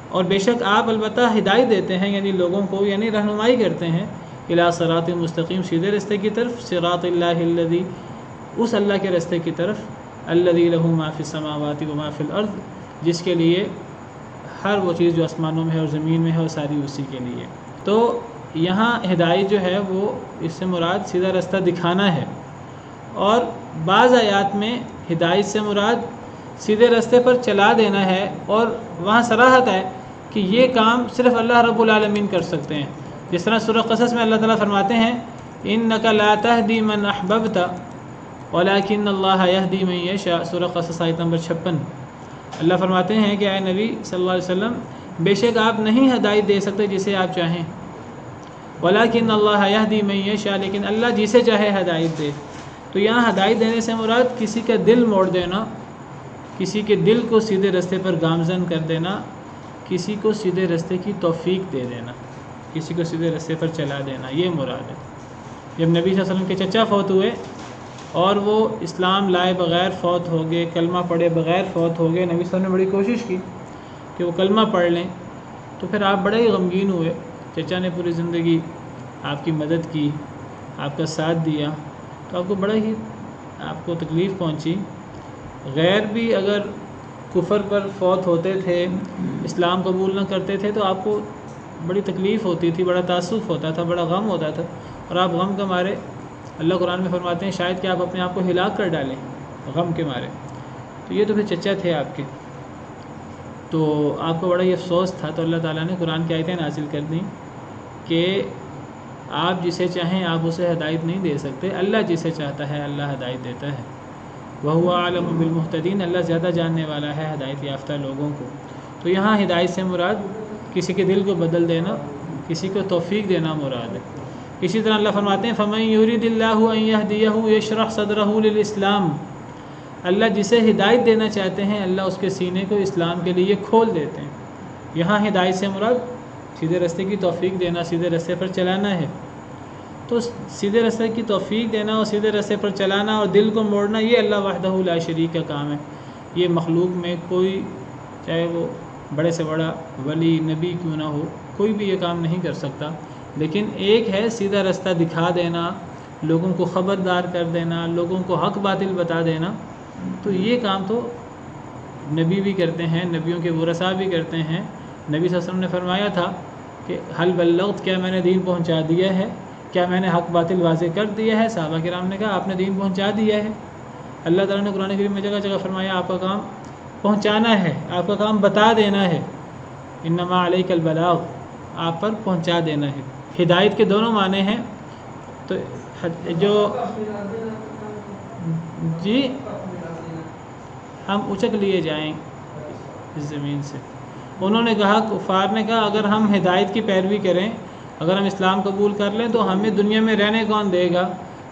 اور بے شک آپ البتہ ہدایت دیتے ہیں، یعنی لوگوں کو، یعنی رہنمائی کرتے ہیں الی صراط مستقیم، سیدھے راستے کی طرف، صراط اللہ الذی، اس اللہ کے راستے کی طرف، الذی لہ ما فی السماوات و ما فی الارض، جس کے لیے ہر وہ چیز جو آسمانوں میں ہے اور زمین میں ہے وہ ساری اسی کے لیے۔ تو یہاں ہدایت جو ہے وہ اس سے مراد سیدھا راستہ دکھانا ہے، اور بعض آیات میں ہدایت سے مراد سیدھے راستے پر چلا دینا ہے، اور وہاں صراحت ہے کہ یہ کام صرف اللہ رب العالمین کر سکتے ہیں۔ جس طرح سورہ قصص میں اللہ تعالیٰ فرماتے ہیں اِنَّكَ لَا تَهْدِي مَنْ أَحْبَبْتَ وَلَكِنَّ اللَّهَ يَهْدِي مَن يَشَاءُ، سورہ قصص آیت نمبر 56۔ اللہ فرماتے ہیں کہ اے نبی صلی اللہ علیہ وسلم، بے شک آپ نہیں ہدایت دے سکتے جسے آپ چاہیں، وَلَكِنَّ اللَّهَ يَهْدِي مَن يَشَاءُ، لیکن اللہ جسے چاہے ہدایت دے۔ تو یہاں ہدایت دینے سے مراد کسی کا دل موڑ دینا، کسی کے دل کو سیدھے راستے پر گامزن کر دینا، کسی کو سیدھے راستے کی توفیق دے دینا، کسی کو سیدھے راستے پر چلا دینا، یہ مراد ہے۔ جب نبی صلی اللہ علیہ وسلم کے چچا فوت ہوئے اور وہ اسلام لائے بغیر فوت ہو گئے، کلمہ پڑھے بغیر فوت ہو گئے، نبی صلی اللہ علیہ وسلم نے بڑی کوشش کی کہ وہ کلمہ پڑھ لیں، تو پھر آپ بڑے ہی غمگین ہوئے۔ چچا نے پوری زندگی آپ کی مدد کی، آپ کا ساتھ دیا، تو آپ کو بڑا ہی آپ کو تکلیف پہنچی۔ غیر بھی اگر کفر پر فوت ہوتے تھے، اسلام قبول نہ کرتے تھے، تو آپ کو بڑی تکلیف ہوتی تھی، بڑا تاسف ہوتا تھا، بڑا غم ہوتا تھا، اور آپ غم کے مارے، اللہ قرآن میں فرماتے ہیں شاید کہ آپ اپنے آپ کو ہلاک کر ڈالیں غم کے مارے۔ تو یہ تو پھر چچا تھے آپ کے، تو آپ کو بڑا ہی افسوس تھا۔ تو اللہ تعالیٰ نے قرآن کی آیتیں نازل کر دیں کہ آپ جسے چاہیں آپ اسے ہدایت نہیں دے سکتے، اللہ جسے چاہتا ہے اللہ ہدایت دیتا ہے۔ وَهُوَ أَعْلَمُ بِالْمُهْتَدِينَ، اللہ زیادہ جاننے والا ہے ہدایت یافتہ لوگوں کو۔ تو یہاں ہدایت سے مراد کسی کے دل کو بدل دینا، کسی کو توفیق دینا مراد ہے۔ اسی طرح اللہ فرماتے ہیں فَمَن يُرِدِ اللَّهُ أَن يَهْدِيَهُ يَشْرَحْ صَدْرَهُ لِلْإِسْلَامِ، اللہ جسے ہدایت دینا چاہتے ہیں اللہ اس کے سینے کو اسلام کے لیے کھول دیتے ہیں۔ یہاں ہدایت سے مراد سیدھے راستے کی توفیق دینا، سیدھے راستے پر چلانا ہے۔ تو سیدھے راستے کی توفیق دینا اور سیدھے راستے پر چلانا اور دل کو موڑنا، یہ اللہ وحدہ لا شریک کا کام ہے۔ یہ مخلوق میں کوئی، چاہے وہ بڑے سے بڑا ولی نبی کیوں نہ ہو، کوئی بھی یہ کام نہیں کر سکتا۔ لیکن ایک ہے سیدھا راستہ دکھا دینا، لوگوں کو خبردار کر دینا، لوگوں کو حق باطل بتا دینا، تو یہ کام تو نبی بھی کرتے ہیں، نبیوں کے ورثاء بھی کرتے ہیں۔ نبی صلی اللہ علیہ وسلم نے فرمایا تھا کہ حل بلغت، کیا میں نے دین پہنچا دیا ہے، کیا میں نے حق باطل واضح کر دیا ہے؟ صحابہ کرام نے کہا آپ نے دین پہنچا دیا ہے۔ اللہ تعالیٰ نے قرآن کریم میں جگہ جگہ فرمایا آپ کا کام پہنچانا ہے، آپ کا کام بتا دینا ہے، انما علیک البلاغ، آپ پر پہنچا دینا ہے۔ ہدایت کے دونوں معنی ہیں۔ تو جو جی ہم اچک لیے جائیں اس زمین سے، انہوں نے کہا، کفار نے کہا اگر ہم ہدایت کی پیروی کریں، اگر ہم اسلام قبول کر لیں تو ہمیں دنیا میں رہنے کون دے گا؟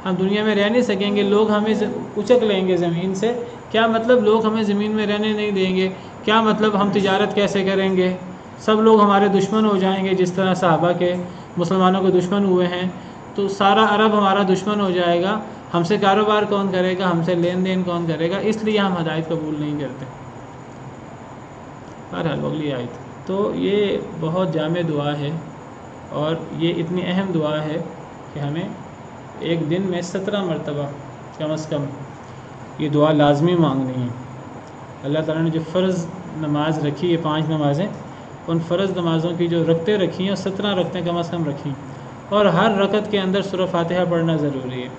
ہم دنیا میں رہ نہیں سکیں گے، لوگ ہمیں اچک لیں گے زمین سے۔ کیا مطلب لوگ ہمیں زمین میں رہنے نہیں دیں گے؟ کیا مطلب ہم تجارت کیسے کریں گے؟ سب لوگ ہمارے دشمن ہو جائیں گے، جس طرح صحابہ کے مسلمانوں کے دشمن ہوئے ہیں، تو سارا عرب ہمارا دشمن ہو جائے گا، ہم سے کاروبار کون کرے گا، ہم سے لین دین کون کرے گا؟ اس لیے ہم ہدایت قبول نہیں کرتے۔ بہرحال اگلی آیت۔ تو یہ بہت جامع دعا ہے، اور یہ اتنی اہم دعا ہے کہ ہمیں ایک دن میں 17 مرتبہ کم از کم یہ دعا لازمی مانگنی ہے۔ اللہ تعالیٰ نے جو فرض نماز رکھی ہے، 5 نمازیں، ان فرض نمازوں کی جو رکعتیں رکھی ہیں، 17 رکعتیں کم از کم رکھی، اور ہر رکعت کے اندر سورہ فاتحہ پڑھنا ضروری ہے۔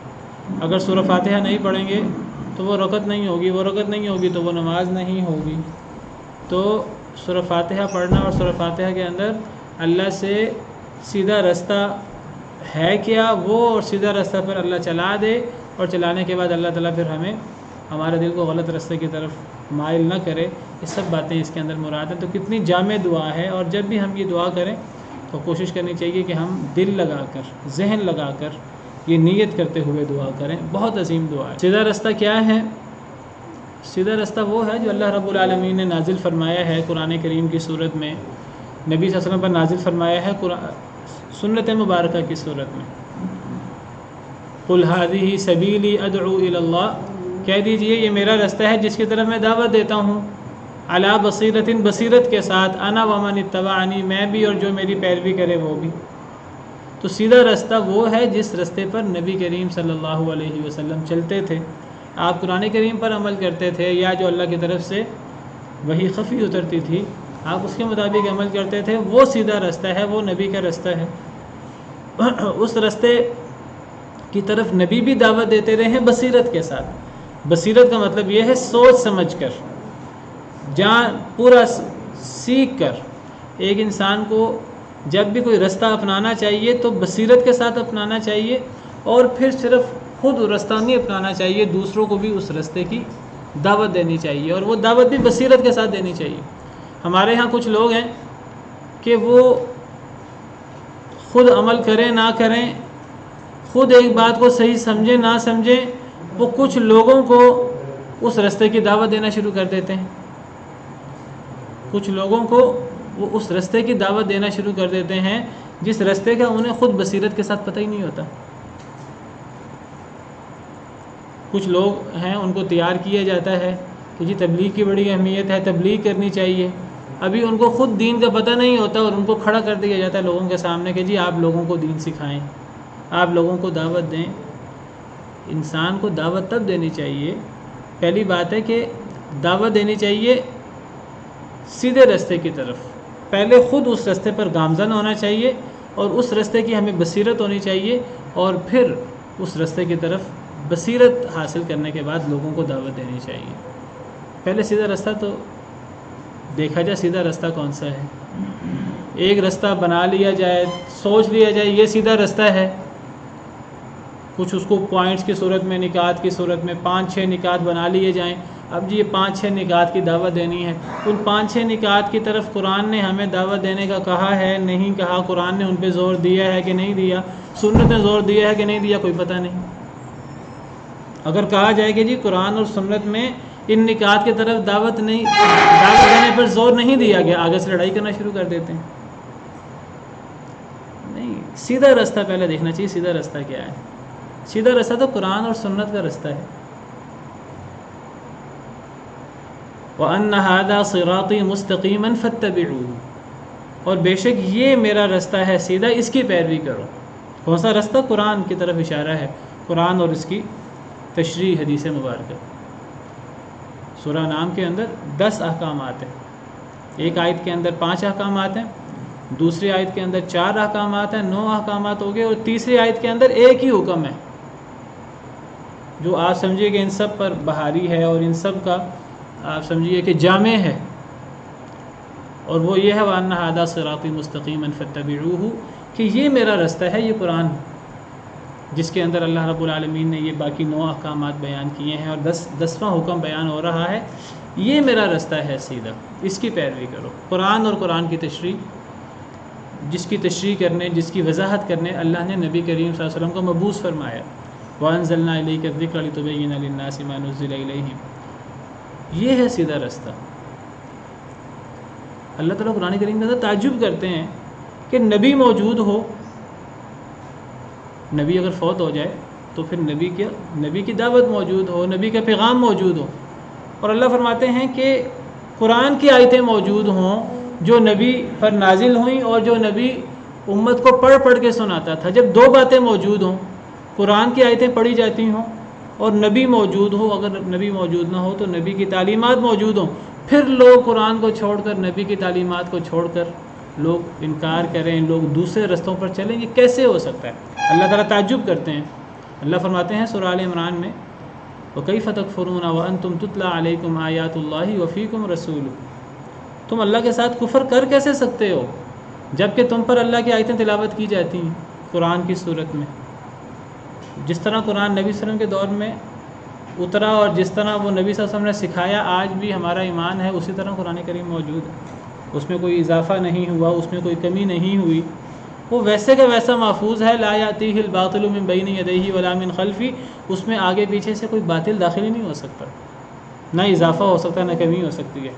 اگر سورہ فاتحہ نہیں پڑھیں گے تو وہ رکعت نہیں ہوگی، وہ رکعت نہیں ہوگی تو وہ نماز نہیں ہوگی۔ تو سورہ فاتحہ پڑھنا، اور سورہ فاتحہ کے اندر اللہ سے سیدھا راستہ ہے کیا وہ، اور سیدھا راستہ پر اللہ چلا دے، اور چلانے کے بعد اللہ تعالیٰ پھر ہمیں ہمارے دل کو غلط راستے کی طرف مائل نہ کرے، یہ سب باتیں اس کے اندر مراد ہیں۔ تو کتنی جامع دعا ہے، اور جب بھی ہم یہ دعا کریں تو کوشش کرنی چاہیے کہ ہم دل لگا کر، ذہن لگا کر یہ نیت کرتے ہوئے دعا کریں۔ بہت عظیم دعا ہے۔ سیدھا راستہ کیا ہے؟ سیدھا راستہ وہ ہے جو اللہ رب العالمین نے نازل فرمایا ہے قرآن کریم کی صورت میں، نبی صلی اللہ علیہ وسلم پر نازل فرمایا ہے سنت مبارکہ کی صورت میں۔ قل هذه سبیلی ادعو الی اللہ، کہہ دیجئے یہ میرا رستہ ہے جس کی طرف میں دعوت دیتا ہوں، علی بصیرۃ، بصیرت کے ساتھ، انا ومن اتبعنی، میں بھی اور جو میری پیروی کرے وہ بھی۔ تو سیدھا رستہ وہ ہے جس رستے پر نبی کریم صلی اللہ علیہ وسلم چلتے تھے، آپ قرآن کریم پر عمل کرتے تھے، یا جو اللہ کی طرف سے وحی خفی اترتی تھی آپ اس کے مطابق عمل کرتے تھے، وہ سیدھا رستہ ہے، وہ نبی کا رستہ ہے۔ اس رستے کی طرف نبی بھی دعوت دیتے رہے ہیں بصیرت کے ساتھ۔ بصیرت کا مطلب یہ ہے سوچ سمجھ کر، جان پورا سیکھ کر۔ ایک انسان کو جب بھی کوئی رستہ اپنانا چاہیے تو بصیرت کے ساتھ اپنانا چاہیے، اور پھر صرف خود رستہ نہیں اپنانا چاہیے، دوسروں کو بھی اس رستے کی دعوت دینی چاہیے، اور وہ دعوت بھی بصیرت کے ساتھ دینی چاہیے۔ ہمارے ہاں کچھ لوگ ہیں کہ وہ خود عمل کریں نہ کریں، خود ایک بات کو صحیح سمجھیں نہ سمجھیں، وہ کچھ لوگوں کو اس رستے کی دعوت دینا شروع کر دیتے ہیں، کچھ لوگوں کو وہ اس رستے کی دعوت دینا شروع کر دیتے ہیں جس رستے کا انہیں خود بصیرت کے ساتھ پتہ ہی نہیں ہوتا۔ کچھ لوگ ہیں ان کو تیار کیا جاتا ہے کہ جی تبلیغ کی بڑی اہمیت ہے، تبلیغ کرنی چاہیے، ابھی ان کو خود دین کا پتہ نہیں ہوتا، اور ان کو کھڑا کر دیا جاتا ہے لوگوں کے سامنے کہ جی آپ لوگوں کو دین سکھائیں، آپ لوگوں کو دعوت دیں۔ انسان کو دعوت تب دینی چاہیے، پہلی بات ہے کہ دعوت دینی چاہیے سیدھے رستے کی طرف، پہلے خود اس رستے پر گامزن ہونا چاہیے، اور اس رستے کی ہمیں بصیرت ہونی چاہیے، اور پھر اس رستے کی طرف بصیرت حاصل کرنے کے بعد لوگوں کو دعوت دینی چاہیے۔ پہلے سیدھا رستہ تو دیکھا جائے سیدھا رستہ کون سا ہے، ایک رستہ بنا لیا جائے، سوچ لیا جائے یہ سیدھا رستہ ہے، کچھ اس کو پوائنٹس کی صورت میں، نکات کی صورت میں 5-6 نکات بنا لیے جائیں، اب جی یہ 5-6 نکات کی دعوت دینی ہے، ان 5-6 نکات کی طرف قرآن نے ہمیں دعوت دینے کا کہا ہے نہیں کہا، قرآن نے ان پہ زور دیا ہے کہ نہیں دیا، سنت نے زور دیا ہے کہ نہیں دیا، کوئی پتہ نہیں۔ اگر کہا جائے کہ جی قرآن اور سنت میں ان نکات کی طرف دعوت دینے پر زور نہیں دیا گیا، آگے سے لڑائی کرنا شروع کر دیتے ہیں۔ نہیں، سیدھا رستہ پہلے دیکھنا چاہیے، سیدھا رستہ کیا ہے۔ سیدھا رستہ تو قرآن اور سنت کا رستہ ہے۔ وَأَنَّ هَذَا صِرَاطِي مُسْتَقِيمًا فَاتَّبِعُوهُ، اور بے شک یہ میرا رستہ ہے سیدھا، اس کی پیروی کرو۔ کون سا رستہ؟ قرآن کی طرف اشارہ ہے، قرآن اور اس کی تشریح حدیث مبارکہ۔ سورہ نام کے اندر 10 احکامات ہیں، ایک آیت کے اندر 5 احکامات ہیں، دوسری آیت کے اندر 4 احکامات ہیں، 9 احکامات ہو گئے، اور تیسری آیت کے اندر ایک ہی حکم ہے جو آپ سمجھیے کہ ان سب پر بہاری ہے، اور ان سب کا آپ سمجھیے کہ جامع ہے، اور وہ یہ ہے وَأَنَّ هَذَا صِرَاطِي مُسْتَقِيمًا فَاتَّبِعُوهُ، کہ یہ میرا رستہ ہے، یہ قرآن جس کے اندر اللہ رب العالمین نے یہ باقی 9 احکامات بیان کیے ہیں، اور 10واں حکم بیان ہو رہا ہے، یہ میرا رستہ ہے سیدھا، اس کی پیروی کرو۔ قرآن اور قرآن کی تشریح، جس کی تشریح کرنے، جس کی وضاحت کرنے اللہ نے نبی کریم صلی اللہ علیہ وسلم کو مبعوث فرمایا، وَأَنزَلْنَا إِلَيْكَ الذِّكْرَ لِتُبَيِّنَ لِلنَّاسِ مَا نُزِّلَ إِلَيْهِمْ، یہ ہے سیدھا رستہ۔ اللہ تعالیٰ قرآن کریم کے اندر تعجب کرتے ہیں کہ نبی موجود ہو، نبی اگر فوت ہو جائے تو پھر نبی کی دعوت موجود ہو، نبی کا پیغام موجود ہو، اور اللہ فرماتے ہیں کہ قرآن کی آیتیں موجود ہوں جو نبی پر نازل ہوئیں، اور جو نبی امت کو پڑھ پڑھ کے سناتا تھا۔ جب 2 باتیں موجود ہوں، قرآن کی آیتیں پڑھی جاتی ہوں اور نبی موجود ہو، اگر نبی موجود نہ ہو تو نبی کی تعلیمات موجود ہوں، پھر لوگ قرآن کو چھوڑ کر، نبی کی تعلیمات کو چھوڑ کر لوگ انکار کریں، لوگ دوسرے رستوں پر چلیں، یہ کیسے ہو سکتا ہے؟ اللہ تعالیٰ تعجب کرتے ہیں۔ اللہ فرماتے ہیں سورہ آل عمران میں، وَكَيْفَ تَكْفُرُونَ وَأَنْتُمْ تُتْلَى عَلَيْكُمْ آيَاتُ اللَّهِ وَفِيكُمْ رَسُولُهُ، تم اللہ کے ساتھ کفر کر کیسے سکتے ہو جب کہ تم پر اللہ کی آیتیں تلاوت کی جاتی ہیں قرآن کی صورت میں۔ جس طرح قرآن نبی صلی اللہ علیہ وسلم کے دور میں اترا، اور جس طرح وہ نبی صلی اللہ علیہ وسلم نے سکھایا، آج بھی ہمارا ایمان ہے اسی طرح قرآن کریم موجود ہے، اس میں کوئی اضافہ نہیں ہوا، اس میں کوئی کمی نہیں ہوئی، وہ ویسے کا ویسا محفوظ ہے۔ لا یأتیہ الباطل من بین یدیہ ولا من خلفہ، اس میں آگے پیچھے سے کوئی باطل داخل ہی نہیں ہو سکتا، نہ اضافہ ہو سکتا، نہ کمی ہو سکتی ہے۔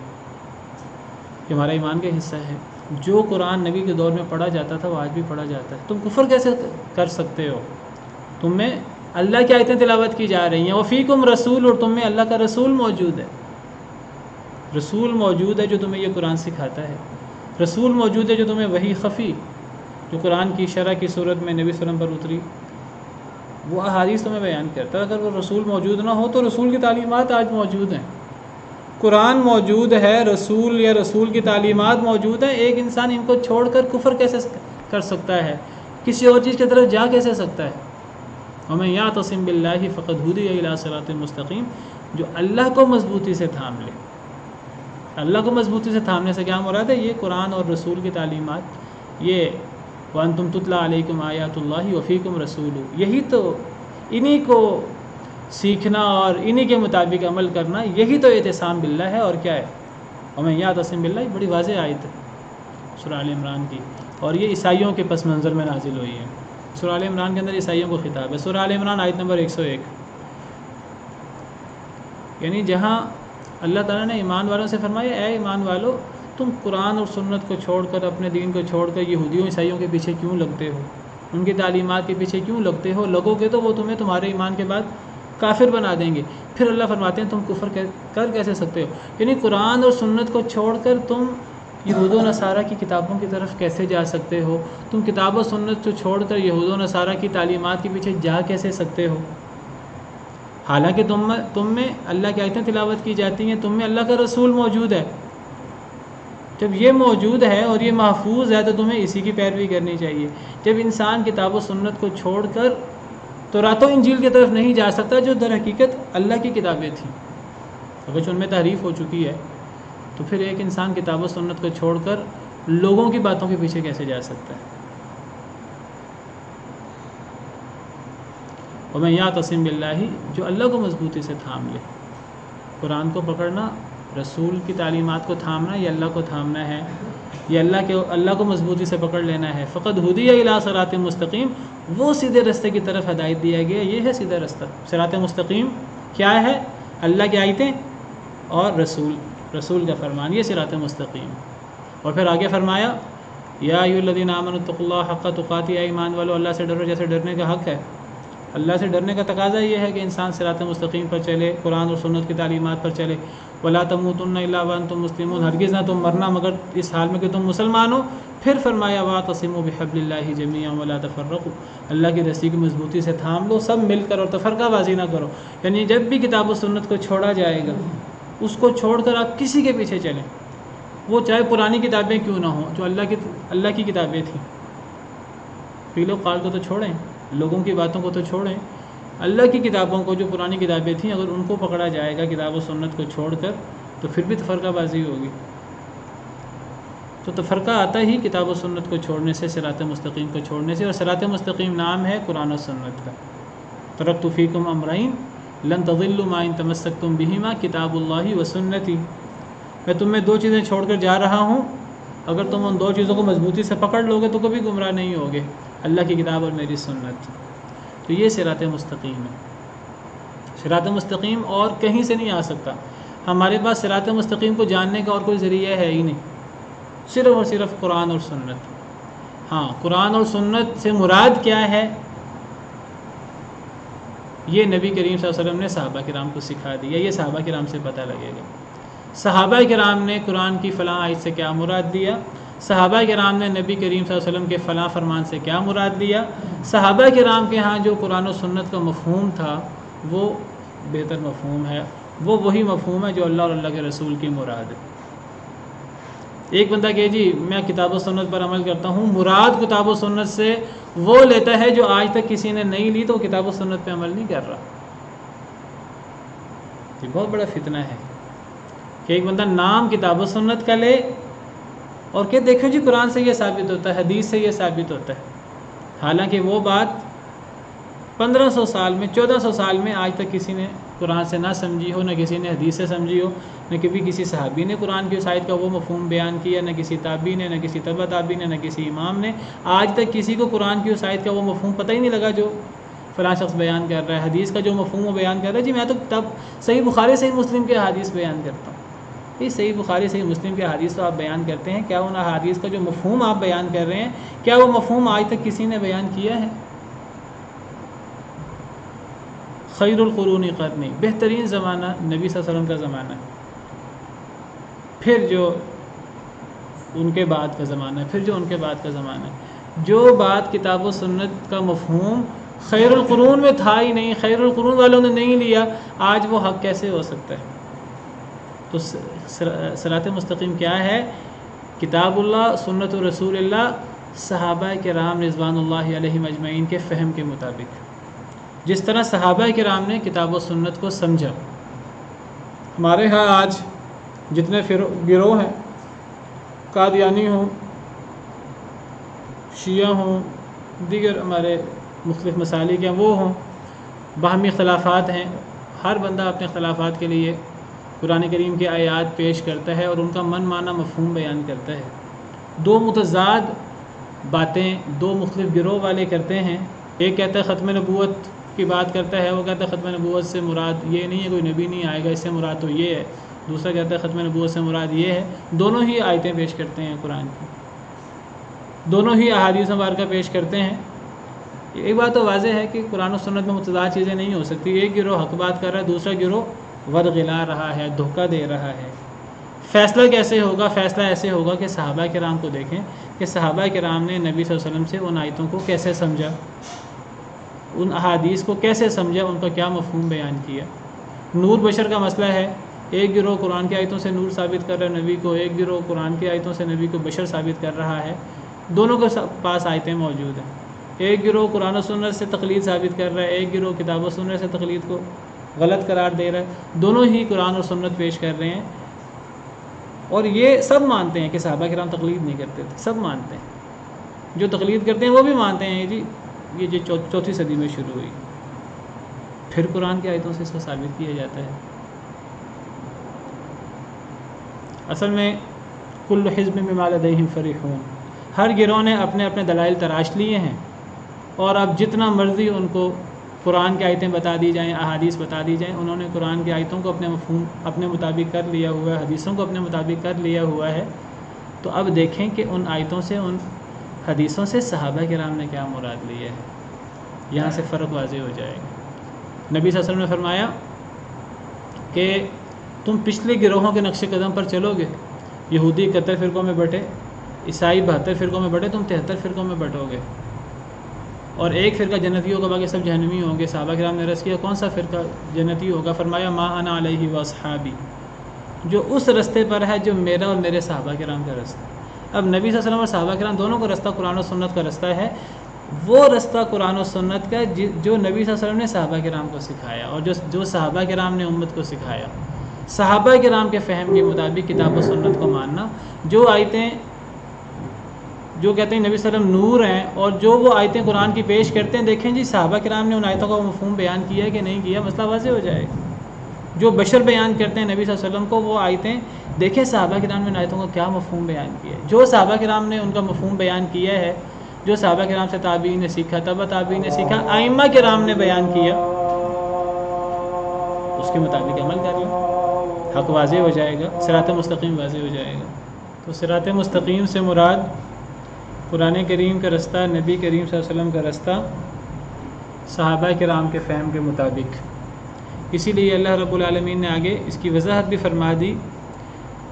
یہ ہمارا ایمان کا حصہ ہے۔ جو قرآن نبی کے دور میں پڑھا جاتا تھا وہ آج بھی پڑھا جاتا ہے۔ تم کفر کیسے کر سکتے ہو؟ تم میں اللہ کی آیتیں تلاوت کی جا رہی ہیں، وفیکم رسول، اور تم میں اللہ کا رسول موجود ہے، رسول موجود ہے جو تمہیں یہ قرآن سکھاتا ہے، رسول موجود ہے جو تمہیں وحی خفی جو قرآن کی شرح کی صورت میں نبی صلی اللہ علیہ وسلم پر اتری وہ احادیث تمہیں بیان کرتا ہے۔ اگر وہ رسول موجود نہ ہو تو رسول کی تعلیمات آج موجود ہیں، قرآن موجود ہے، رسول یا رسول کی تعلیمات موجود ہیں، ایک انسان ان کو چھوڑ کر کفر کیسے کر سکتا ہے، کسی اور چیز کی طرف جا کیسے سکتا ہے؟ وَمَن يَعْتَصِم بِاللَّهِ فَقَدْ هُدِيَ إِلَىٰ صِرَاطٍ مُسْتَقِيمٍ، جو اللہ کو مضبوطی سے تھام لے۔ اللہ کو مضبوطی سے تھامنے سے کیا مراد ہے؟ یہ قرآن اور رسول کی تعلیمات، یہ وَأَنْتُمْ تُتْلَىٰ عَلَيْكُمْ آيَاتُ اللَّهِ وَفِيكُمْ رَسُولُهُ، یہی تو انہی کو سیکھنا اور انہی کے مطابق عمل کرنا، یہی تو اعتصام باللہ ہے، اور کیا ہے؟ وَمَن يَعْتَصِم بِاللَّهِ، بڑی واضح آیت ہے سورہ آل عمران کی، اور یہ عیسائیوں کے پس منظر میں نازل ہوئی ہے۔ سورہ آل عمران کے اندر عیسائیوں کو خطاب ہے، سورہ آل عمران آیت نمبر 101، یعنی جہاں اللہ تعالیٰ نے ایمان والوں سے فرمایا اے ایمان والو، تم قرآن اور سنت کو چھوڑ کر، اپنے دین کو چھوڑ کر یہودیوں عیسائیوں کے پیچھے کیوں لگتے ہو، ان کی تعلیمات کے پیچھے کیوں لگتے ہو؟ لگو گے تو وہ تمہیں تمہارے ایمان کے بعد کافر بنا دیں گے۔ پھر اللہ فرماتے ہیں تم کفر کر کیسے سکتے ہو؟ یعنی قرآن اور سنت کو چھوڑ کر تم یہود و نصارہ کی کتابوں کی طرف کیسے جا سکتے ہو؟ تم کتاب و سنت کو چھوڑ کر یہود و نصارہ کی تعلیمات کے پیچھے جا کیسے سکتے ہو؟ حالانکہ تم میں اللہ کی آیتیں تلاوت کی جاتی ہیں، تم میں اللہ کا رسول موجود ہے۔ جب یہ موجود ہے اور یہ محفوظ ہے تو تمہیں اسی کی پیروی کرنی چاہیے۔ جب انسان کتاب و سنت کو چھوڑ کر تورات و انجیل کی طرف نہیں جا سکتا، جو در حقیقت اللہ کی کتابیں تھیں، اگرچہ ان میں تحریف ہو چکی ہے، تو پھر ایک انسان کتاب و سنت کو چھوڑ کر لوگوں کی باتوں کے پیچھے کیسے جا سکتا ہے؟ وَمَن يَعْتَصِم بِاللَّهِ، جو اللہ کو مضبوطی سے تھام لے، قرآن کو پکڑنا، رسول کی تعلیمات کو تھامنا، یہ اللہ کو تھامنا ہے، یہ اللہ کو مضبوطی سے پکڑ لینا ہے۔ فقد ہدی الی صراط مستقیم، وہ سیدھے رستے کی طرف ہدایت دیا گیا، یہ ہے سیدھا رستہ۔ صراط مستقیم کیا ہے؟ اللہ کی آیتیں اور رسول کا فرمان، یہ صراط مستقیم۔ اور پھر آگے فرمایا یا ایھا الذین آمنوا اتقوا اللہ حق تقاتہ، اے ایمان والو اللہ سے ڈرو جیسے ڈرنے کا حق ہے۔ اللہ سے ڈرنے کا تقاضا یہ ہے کہ انسان صراط مستقیم پر چلے، قرآن اور سنت کی تعلیمات پر چلے۔ وَلَا تَمُوتُنَّ إِلَّا وَأَنْتُمْ مُسْلِمُونَ، ہرگز نہ تم مرنا مگر اس حال میں کہ تم مسلمان ہو۔ پھر فرمایا وَاعْتَصِمُوا بِحَبْلِ اللَّهِ جَمِيعًا وَلَا تَفَرَّقُوا، اللہ کی رسی کی مضبوطی سے تھام لو، سب مل کر، اور تفرقہ بازی نہ کرو۔ یعنی جب بھی کتاب و سنت کو چھوڑا جائے گا، اس کو چھوڑ کر آپ کسی کے پیچھے چلیں، وہ چاہے پرانی کتابیں کیوں نہ ہوں، جو اللہ کی کتابیں تھیں۔ قیل و قال کو تو چھوڑیں، لوگوں کی باتوں کو تو چھوڑیں، اللہ کی کتابوں کو، جو پرانی کتابیں تھیں، اگر ان کو پکڑا جائے گا کتاب و سنت کو چھوڑ کر، تو پھر بھی تفرقہ بازی ہوگی۔ تو تفرقہ آتا ہی کتاب و سنت کو چھوڑنے سے، صراط مستقیم کو چھوڑنے سے، اور صراط مستقیم نام ہے قرآن و سنت کا۔ ترکت فیکم امرین لن تضلوا ما ان تمسکتم بہما کتاب اللہ و سنتی، میں تم میں دو چیزیں چھوڑ کر جا رہا ہوں، اگر تم ان دو چیزوں کو مضبوطی سے پکڑ لو گے تو کبھی گمراہ نہیں ہوگے، اللہ کی کتاب اور میری سنت۔ تو یہ صراط مستقیم ہے۔ صراط مستقیم اور کہیں سے نہیں آ سکتا، ہمارے پاس صراط مستقیم کو جاننے کا اور کوئی ذریعہ ہے ہی نہیں، صرف اور صرف قرآن اور سنت۔ ہاں، قرآن اور سنت سے مراد کیا ہے، یہ نبی کریم صلی اللہ علیہ وسلم نے صحابہ کرام کو سکھا دیا، یہ صحابہ کرام سے پتہ لگے گا۔ صحابہ کرام نے قرآن کی فلاں آیت سے کیا مراد دیا، صحابہ کرام نے نبی کریم صلی اللہ علیہ وسلم کے فلاں فرمان سے کیا مراد دیا، صحابہ کرام کے ہاں جو قرآن و سنت کا مفہوم تھا وہ بہتر مفہوم ہے، وہ وہی مفہوم ہے جو اللہ اور اللہ کے رسول کی مراد ہے۔ ایک بندہ کہ جی میں کتاب و سنت پر عمل کرتا ہوں، مراد کتاب و سنت سے وہ لیتا ہے جو آج تک کسی نے نہیں لی، تو وہ کتاب و سنت پہ عمل نہیں کر رہا۔ یہ بہت بڑا فتنہ ہے کہ ایک بندہ نام کتاب و سنت کا لے اور کہ دیکھو جی قرآن سے یہ ثابت ہوتا ہے، حدیث سے یہ ثابت ہوتا ہے، حالانکہ وہ بات 1500 سال میں، 1400 سال میں آج تک کسی نے قرآن سے نہ سمجھی ہو، نہ کسی نے حدیث سے سمجھی ہو، نہ کبھی کسی صحابی نے قرآن کی اس آیت کا وہ مفہوم بیان کیا، نہ کسی تابعی نے، نہ کسی تبع تابعی نے، نہ کسی امام نے۔ آج تک کسی کو قرآن کی اس آیت کا وہ مفہوم پتہ ہی نہیں لگا جو فلاں شخص بیان کر رہا ہے، حدیث کا جو مفہوم وہ بیان کر رہا ہے، جی میں تو تب صحیح بخاری صحیح مسلم کے حدیث بیان کرتا ہوں۔ یہ صحیح بخاری صحیح مسلم کے حدیث تو آپ بیان کرتے ہیں، کیا ان حدیث کا جو مفہوم آپ بیان کر رہے ہیں، کیا وہ مفہوم آج تک کسی نے بیان کیا ہے؟ خیر القرون قرنی، بہترین زمانہ نبی صلی اللہ علیہ وسلم کا زمانہ ہے، پھر جو ان کے بعد کا زمانہ ہے، پھر جو ان کے بعد کا زمانہ ہے۔ جو بات کتاب و سنت کا مفہوم خیر القرون میں تھا ہی نہیں، خیر القرون والوں نے نہیں لیا، آج وہ حق کیسے ہو سکتا ہے؟ تو صراط مستقیم کیا ہے؟ کتاب اللہ، سنت رسول اللہ، صحابہ کرام رضوان اللہ علیہم اجمعین کے فہم کے مطابق، جس طرح صحابہ کرام نے کتاب و سنت کو سمجھا۔ ہمارے ہاں آج جتنے گروہ ہیں، قادیانی ہوں، شیعہ ہوں، دیگر ہمارے مختلف مسالک ہیں، وہ ہوں، باہمی اختلافات ہیں، ہر بندہ اپنے اختلافات کے لیے قرآن کریم کے آیات پیش کرتا ہے اور ان کا من مانا مفہوم بیان کرتا ہے۔ دو متضاد باتیں دو مختلف گروہ والے کرتے ہیں، ایک کہتا ہے ختم نبوت کی بات کرتا ہے، وہ کہتا ہے ختم نبوت سے مراد یہ نہیں ہے، کوئی نبی نہیں آئے گا، اس سے مراد تو یہ ہے، دوسرا کہتا ہے ختم نبوت سے مراد یہ ہے۔ دونوں ہی آیتیں پیش کرتے ہیں قرآن کی، دونوں ہی احادیث مبارکہ پیش کرتے ہیں۔ ایک بات تو واضح ہے کہ قرآن و سنت میں متضاد چیزیں نہیں ہو سکتی، ایک گروہ حق بات کر رہا ہے، دوسرا گروہ ورغلا رہا ہے، دھوکہ دے رہا ہے۔ فیصلہ کیسے ہوگا؟ فیصلہ ایسے ہوگا کہ صحابہ کرام کو دیکھیں کہ صحابہ کرام نے نبی صلی اللہ علیہ وسلم سے ان آیتوں کو کیسے سمجھا، ان احادیث کو کیسے سمجھا، ان کا کیا مفہوم بیان کیا۔ نور بشر کا مسئلہ ہے، ایک گروہ قرآن کی آیتوں سے نور ثابت کر رہا ہے نبی کو، ایک گروہ قرآن کی آیتوں سے نبی کو بشر ثابت کر رہا ہے، دونوں کے پاس آیتیں موجود ہیں۔ ایک گروہ قرآن و سنت سے تقلید ثابت کر رہا ہے، ایک گروہ کتاب و سنت سے تقلید کو غلط قرار دے رہا ہے، دونوں ہی قرآن اور سنت پیش کر رہے ہیں، اور یہ سب مانتے ہیں کہ صحابہ کرام تقلید نہیں کرتے تھے، سب مانتے ہیں، جو تقلید کرتے ہیں وہ بھی مانتے ہیں جی یہ جو چوتھی صدی میں شروع ہوئی، پھر قرآن کی آیتوں سے اس کو ثابت کیا جاتا ہے۔ اصل میں کل حزب بما لدیہم فرحون، ہر گروہ نے اپنے اپنے دلائل تراش لیے ہیں، اور اب جتنا مرضی ان کو قرآن کی آیتیں بتا دی جائیں، احادیث بتا دی جائیں، انہوں نے قرآن کی آیتوں کو اپنے مفہوم اپنے مطابق کر لیا ہوا ہے، حدیثوں کو اپنے مطابق کر لیا ہوا ہے۔ تو اب دیکھیں کہ ان آیتوں سے، ان حدیثوں سے صحابہ کرام نے کیا مراد لیا ہے، یہاں سے فرق واضح ہو جائے گا۔ نبی صلی اللہ علیہ وسلم نے فرمایا کہ تم پچھلے گروہوں کے نقش قدم پر چلو گے، یہودی 71 فرقوں میں بٹے، عیسائی 72 فرقوں میں بٹے، تم 73 فرقوں میں بٹو گے، اور ایک فرقہ جنتی ہوگا، باقی سب جہنمی ہوں گے۔ صحابہ کرام نے عرض کیا کون سا فرقہ جنتی ہوگا؟ فرمایا ما انا علیہ واصحابی، جو اس رستے پر ہے جو میرا اور میرے صحابہ کرام کا رستہ۔ اب نبی صلی اللہ علیہ وسلم اور صحابہ کرام دونوں کا رستہ قرآن و سنت کا رستہ ہے، وہ رستہ قرآن و سنت کا جو نبی صلی اللہ علیہ وسلم نے صحابہ کرام کو سکھایا، اور جو صحابہ کرام نے امت کو سکھایا، صحابہ کرام کے فہم کے مطابق کتاب و سنت کو ماننا۔ جو آیتیں جو کہتے ہیں نبی صلی اللہ علیہ وسلم نور ہیں، اور جو وہ آیتیں قرآن کی پیش کرتے ہیں، دیکھیں جی صحابہ کرام نے ان آیتوں کا مفہوم بیان کیا ہے کہ نہیں کیا، مسئلہ واضح ہو جائے گا۔ جو بشر بیان کرتے ہیں نبی صلی اللہ علیہ وسلم کو، وہ آیتیں دیکھیں صحابہ کرام نے ان آیتوں کا کیا مفہوم بیان کیا ہے۔ جو صحابہ کرام نے ان کا مفہوم بیان کیا ہے، جو صحابہ کرام سے تابعین نے سیکھا، تبع تابعین نے سیکھا، ائمہ کرام نے بیان کیا، اس کے مطابق عمل کر لیں، حق واضح ہو جائے گا، صراط مستقیم واضح ہو جائے گا۔ تو صراط مستقیم سے مراد قرآن کریم کا رستہ، نبی کریم صلی اللہ علیہ وسلم کا رستہ، صحابہ کرام کے فہم کے مطابق۔ اسی لیے اللہ رب العالمین نے آگے اس کی وضاحت بھی فرما دی۔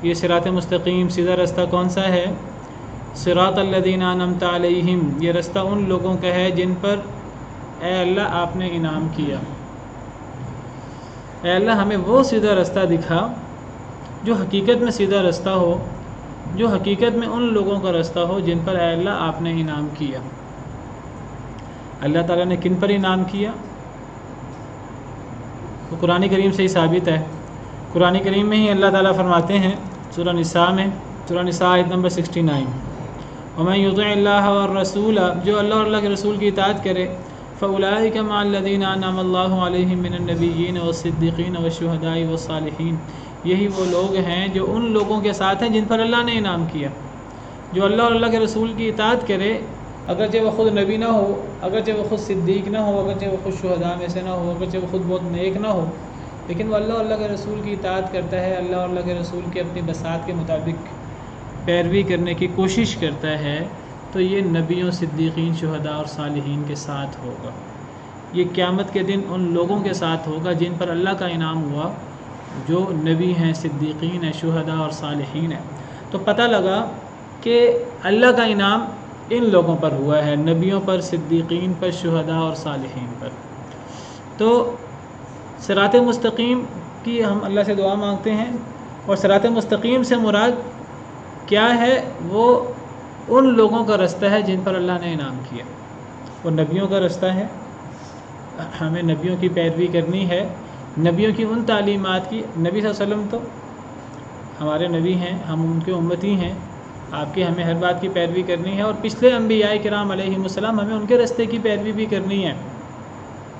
یہ صراط مستقیم سیدھا رستہ کون سا ہے؟ صراط الذین انعمت علیہم، یہ رستہ ان لوگوں کا ہے جن پر اے اللہ آپ نے انعام کیا۔ اے اللہ ہمیں وہ سیدھا رستہ دکھا جو حقیقت میں سیدھا رستہ ہو، جو حقیقت میں ان لوگوں کا رستہ ہو جن پر اے اللہ آپ نے انعام کیا۔ اللہ تعالیٰ نے کن پر انعام کیا؟ تو قرآن کریم سے ہی ثابت ہے۔ قرآن کریم میں ہی اللہ تعالیٰ فرماتے ہیں سورہ نساء میں، سورہ نساء آیت نمبر 69، وَمَن يُطِعِ اللَّهَ وَالرَّسُولَ، جو اللہ اور اللہ کے رسول کی اطاعت کرے، فَأُولَٰئِكَ مَعَ الَّذِينَ أَنْعَمَ اللَّهُ عَلَيْهِم مِّنَ النَّبِيِّينَ وَالصِّدِّيقِينَ وَالشُّهَدَاءِ وَالصَّالِحِينَ، یہی وہ لوگ ہیں جو ان لوگوں کے ساتھ ہیں جن پر اللہ نے انعام کیا۔ جو اللہ اور اللہ کے رسول کی اطاعت کرے، اگرچہ وہ خود نبی نہ ہو، اگرچہ وہ خود صدیق نہ ہو، اگرچہ وہ خود شہداء میں سے نہ ہو، اگرچہ وہ خود بہت نیک نہ ہو، لیکن وہ اللہ اور اللہ کے رسول کی اطاعت کرتا ہے، اللہ اور اللہ کے رسول کے اپنی بساط کے مطابق پیروی کرنے کی کوشش کرتا ہے، تو یہ نبیوں، صدیقین، شہداء اور صالحین کے ساتھ ہوگا۔ یہ قیامت کے دن ان لوگوں کے ساتھ ہوگا جن پر اللہ کا انعام ہوا، جو نبی ہیں، صدیقین ہیں، شہداء اور صالحین ہیں۔ تو پتہ لگا کہ اللہ کا انعام ان لوگوں پر ہوا ہے، نبیوں پر، صدیقین پر، شہداء اور صالحین پر۔ تو صراط مستقیم کی ہم اللہ سے دعا مانگتے ہیں، اور صراط مستقیم سے مراد کیا ہے؟ وہ ان لوگوں کا رستہ ہے جن پر اللہ نے انعام کیا، وہ نبیوں کا رستہ ہے۔ ہمیں نبیوں کی پیروی کرنی ہے، نبیوں کی ان تعلیمات کی۔ نبی صلی اللہ علیہ وسلم تو ہمارے نبی ہیں، ہم ان کے امتی ہیں، آپ کی ہمیں ہر بات کی پیروی کرنی ہے، اور پچھلے انبیاء کرام علیہم السلام ہمیں ان کے رستے کی پیروی بھی کرنی ہے،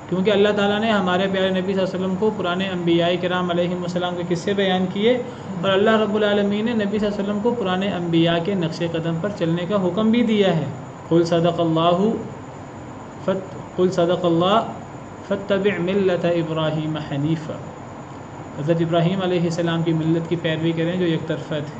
کیونکہ اللہ تعالیٰ نے ہمارے پیارے نبی صلی اللہ علیہ وسلم کو پرانے انبیاء کرام علیہم السلام کے قصے بیان کیے، اور اللہ رب العالمین نے نبی صلی اللہ علیہ وسلم کو پرانے انبیاء کے نقش قدم پر چلنے کا حکم بھی دیا ہے۔ قل صدق اللہ فاتبع ملت ابراہیم حنیفا، حضرت ابراہیم علیہ السلام کی ملت کی پیروی کریں جو یک طرفہ تھے۔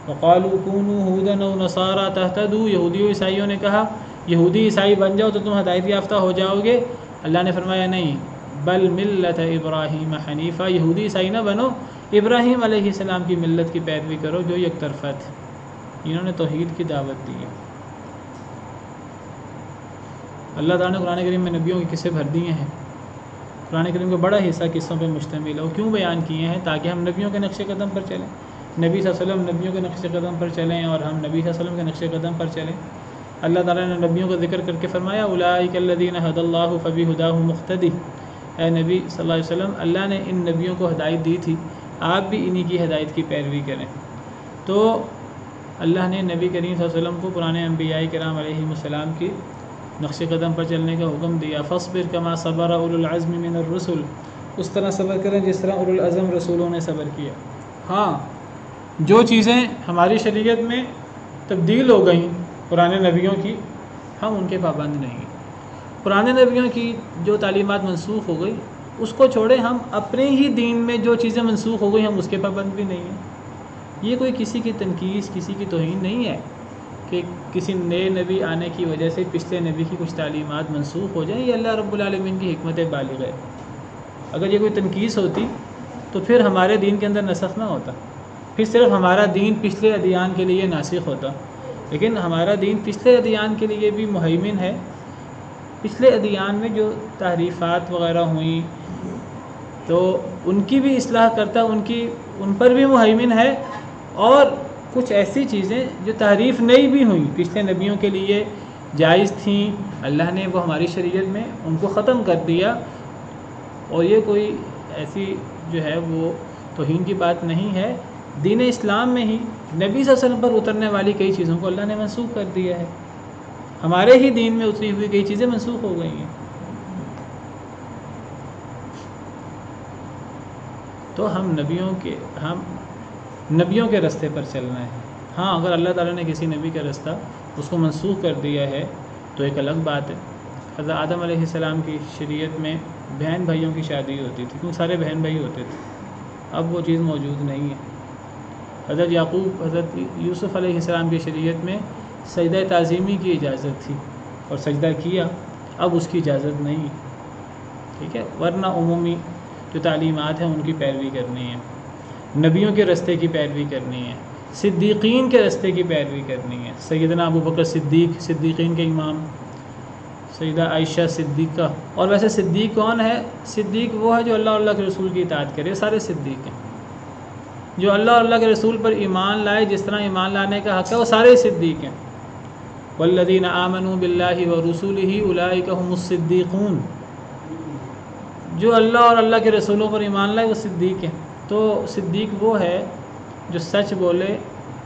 وقالوا كونوا هودا او نصارى تهتدوا، یہودیوں عیسائیوں نے کہا یہودی عیسائی بن جاؤ تو تم ہدایت یافتہ ہو جاؤ گے۔ اللہ نے فرمایا نہیں، بل ملت ابراہیم حنیفا، یہودی عیسائی نہ بنو، ابراہیم علیہ السلام کی ملت کی پیروی کرو جو یک طرفہ تھے، انہوں نے توحید کی دعوت دی ہے۔ اللہ تعالیٰ نے قرآن کریم میں نبیوں کے قصے بھر دیے ہیں، قرآن کریم کا بڑا حصہ قصوں پہ مشتمل ہے۔ وہ کیوں بیان کیے ہیں؟ تاکہ ہم نبیوں کے نقش قدم پر چلیں، نبی صلی اللہ علیہ وسلم نبیوں کے نقش قدم پر چلیں، اور ہم نبی صلی اللہ علیہ وسلم کے نقش قدم پر چلیں۔ اللہ تعالیٰ نے نبیوں کا ذکر کر کے فرمایا اولئک الذین ھدی اللہ فبہداہ مقتدی، اے نبی صلی اللہ علیہ وسلم اللہ نے ان نبیوں کو ہدایت دی تھی، آپ بھی انہی کی ہدایت کی پیروی کریں۔ تو اللہ نے نبی کریم صلی اللہ علیہ وسلم کو پرانے انبیاء کرام علیہم السلام کی نقش قدم پر چلنے کا حکم دیا۔ فاصبر کما صبر اولو العزم من الرسل، اس طرح صبر کریں جس طرح اولو العزم رسولوں نے صبر کیا۔ ہاں، جو چیزیں ہماری شریعت میں تبدیل ہو گئیں پرانے نبیوں کی، ہم ان کے پابند نہیں ہیں۔ پرانے نبیوں کی جو تعلیمات منسوخ ہو گئی اس کو چھوڑیں، ہم اپنے ہی دین میں جو چیزیں منسوخ ہو گئی ہم اس کے پابند بھی نہیں ہیں۔ یہ کوئی کسی کی تنقیص، کسی کی توہین نہیں ہے کہ کسی نئے نبی آنے کی وجہ سے پچھلے نبی کی کچھ تعلیمات منسوخ ہو جائیں۔ یہ اللہ رب العالمین کی حکمت بالغ ہے۔ اگر یہ کوئی تنقیص ہوتی تو پھر ہمارے دین کے اندر نسخ نہ ہوتا، پھر صرف ہمارا دین پچھلے ادیان کے لیے ناسخ ہوتا، لیکن ہمارا دین پچھلے ادیان کے لیے بھی مہیمن ہے۔ پچھلے ادیان میں جو تحریفات وغیرہ ہوئیں تو ان کی بھی اصلاح کرتا، ان پر بھی مہیمن ہے، اور کچھ ایسی چیزیں جو تحریف نئی بھی ہوئیں پچھلے نبیوں کے لیے جائز تھیں، اللہ نے وہ ہماری شریعت میں ان کو ختم کر دیا۔ اور یہ کوئی ایسی جو ہے وہ توہین کی بات نہیں ہے، دین اسلام میں ہی نبی صلی اللہ علیہ وسلم پر اترنے والی کئی چیزوں کو اللہ نے منسوخ کر دیا ہے، ہمارے ہی دین میں اتری ہوئی کئی چیزیں منسوخ ہو گئی ہیں۔ تو ہم نبیوں کے رستے پر چلنا ہے۔ ہاں، اگر اللہ تعالیٰ نے کسی نبی کا رستہ اس کو منسوخ کر دیا ہے تو ایک الگ بات ہے۔ حضرت آدم علیہ السلام کی شریعت میں بہن بھائیوں کی شادی ہوتی تھی، کیونکہ سارے بہن بھائی ہوتے تھے، اب وہ چیز موجود نہیں ہے۔ حضرت یعقوب، حضرت یوسف علیہ السلام کی شریعت میں سجدہ تعظیمی کی اجازت تھی اور سجدہ کیا، اب اس کی اجازت نہیں، ٹھیک ہے۔ ورنہ عمومی جو تعلیمات ہیں ان کی پیروی کرنی ہے، نبیوں کے رستے کی پیروی کرنی ہے، صدیقین کے رستے کی پیروی کرنی ہے۔ سیدنا ابو بکر صدیق، صدیقین کے امام، سیدہ عائشہ صدیقہ۔ اور ویسے صدیق کون ہے؟ صدیق وہ ہے جو اللہ اور اللہ کے رسول کی اطاعت کرے، سارے صدیق ہیں۔ جو اللہ اور اللہ کے رسول پر ایمان لائے، جس طرح ایمان لانے کا حق ہے، وہ سارے صدیق ہیں۔ والذین آمنوا باللہ ورسولہ اولئک هم الصدیقون، جو اللہ اور اللہ کے رسولوں پر ایمان لائے وہ صدیق ہیں۔ تو صدیق وہ ہے جو سچ بولے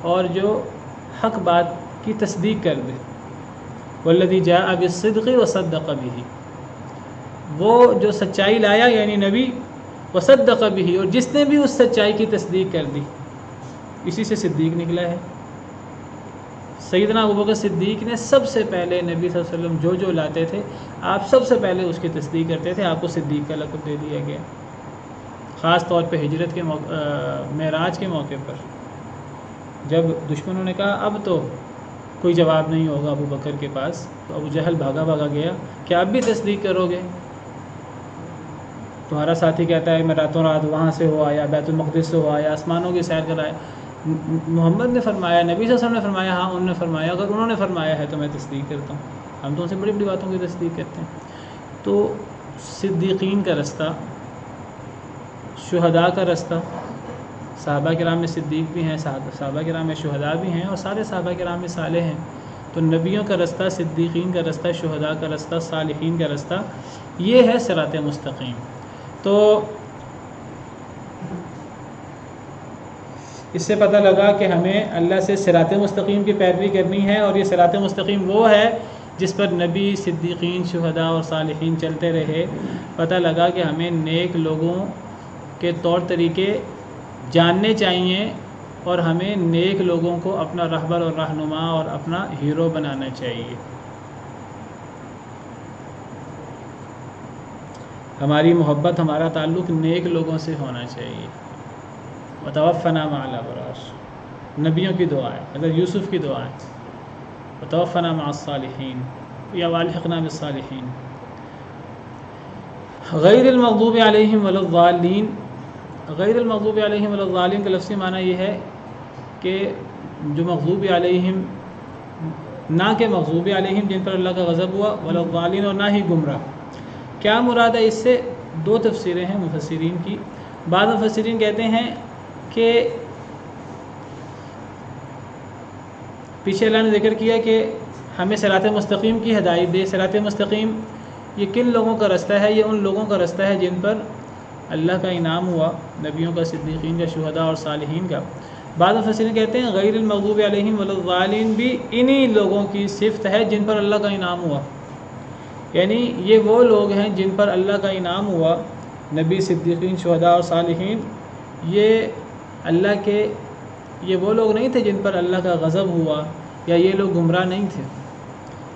اور جو حق بات کی تصدیق کر دے۔ والذی جاء بالصدق وصدق بہ، وہ جو سچائی لایا یعنی نبی، وصدق بہ، اور جس نے بھی اس سچائی کی تصدیق کر دی، اسی سے صدیق نکلا ہے۔ سیدنا ابوبکر صدیق نے سب سے پہلے نبی صلی اللہ علیہ وسلم جو لاتے تھے آپ سب سے پہلے اس کی تصدیق کرتے تھے، آپ کو صدیق کا لقب دے دیا گیا، خاص طور پہ ہجرت کے معراج کے موقع پر، جب دشمنوں نے کہا اب تو کوئی جواب نہیں ہوگا ابو بکر کے پاس، تو ابو جہل بھاگا بھاگا گیا کہ آپ بھی تصدیق کرو گے؟ تمہارا ساتھی کہتا ہے میں راتوں رات وہاں سے ہو آیا، بیت المقدس سے ہو آیا، آسمانوں کی سیر کرایا۔ محمد نے فرمایا، نبی صلی اللہ علیہ وسلم نے فرمایا، ہاں انہوں نے فرمایا، اگر انہوں نے فرمایا ہے تو میں تصدیق کرتا ہوں۔ ہم تو ان سے بڑی بڑی باتوں کی تصدیق کرتے ہیں۔ تو صدیقین کا رستہ، شہداء کا رستہ، صحابہ کرام میں صدیق بھی ہیں، صحابہ کرام میں شہداء بھی ہیں، اور سارے صحابہ کرام میں صالح ہیں۔ تو نبیوں کا رستہ، صدیقین کا رستہ، شہداء کا رستہ، صالحین کا رستہ، یہ ہے صراط مستقیم۔ تو اس سے پتہ لگا کہ ہمیں اللہ سے صراط مستقیم کی پیروی کرنی ہے، اور یہ صراط مستقیم وہ ہے جس پر نبی، صدیقین، شہداء اور صالحین چلتے رہے۔ پتہ لگا کہ ہمیں نیک لوگوں کے طور طریقے جاننے چاہیے، اور ہمیں نیک لوگوں کو اپنا رہبر اور رہنما اور اپنا ہیرو بنانا چاہیے۔ ہماری محبت، ہمارا تعلق نیک لوگوں سے ہونا چاہیے۔ وتوفنا مع الابرار، نبیوں کی دعا ہے، حضرت یوسف کی دعا ہے، وتوفنا مع الصالحین یا والحقنا بالصالحین۔ غیر المغضوب علیہم ولا الضالین، غیر المغضوب علیہم ولا الضالین کا لفظی معنی یہ ہے کہ جو مغضوب علیہم، نہ کہ مغضوب علیہم جن پر اللہ کا غضب ہوا، ولا الضالین اور نہ ہی گمراہ۔ کیا مراد ہے اس سے؟ دو تفسیریں ہیں مفسرین کی۔ بعض مفسرین کہتے ہیں کہ پیچھے اللہ نے ذکر کیا کہ ہمیں صراط مستقیم کی ہدایت دے۔ صراط مستقیم یہ کن لوگوں کا رستہ ہے؟ یہ ان لوگوں کا رستہ ہے جن پر اللہ کا انعام ہوا، نبیوں کا، صدیقین کا، شہداء اور صالحین کا۔ بعض مفسرین کہتے ہیں غیر المغضوب علیہم ولا الضالین بھی انہی لوگوں کی صفت ہے جن پر اللہ کا انعام ہوا، یعنی یہ وہ لوگ ہیں جن پر اللہ کا انعام ہوا، نبی، صدیقین، شہداء اور صالحین۔ یہ وہ لوگ نہیں تھے جن پر اللہ کا غضب ہوا، یا یہ لوگ گمراہ نہیں تھے،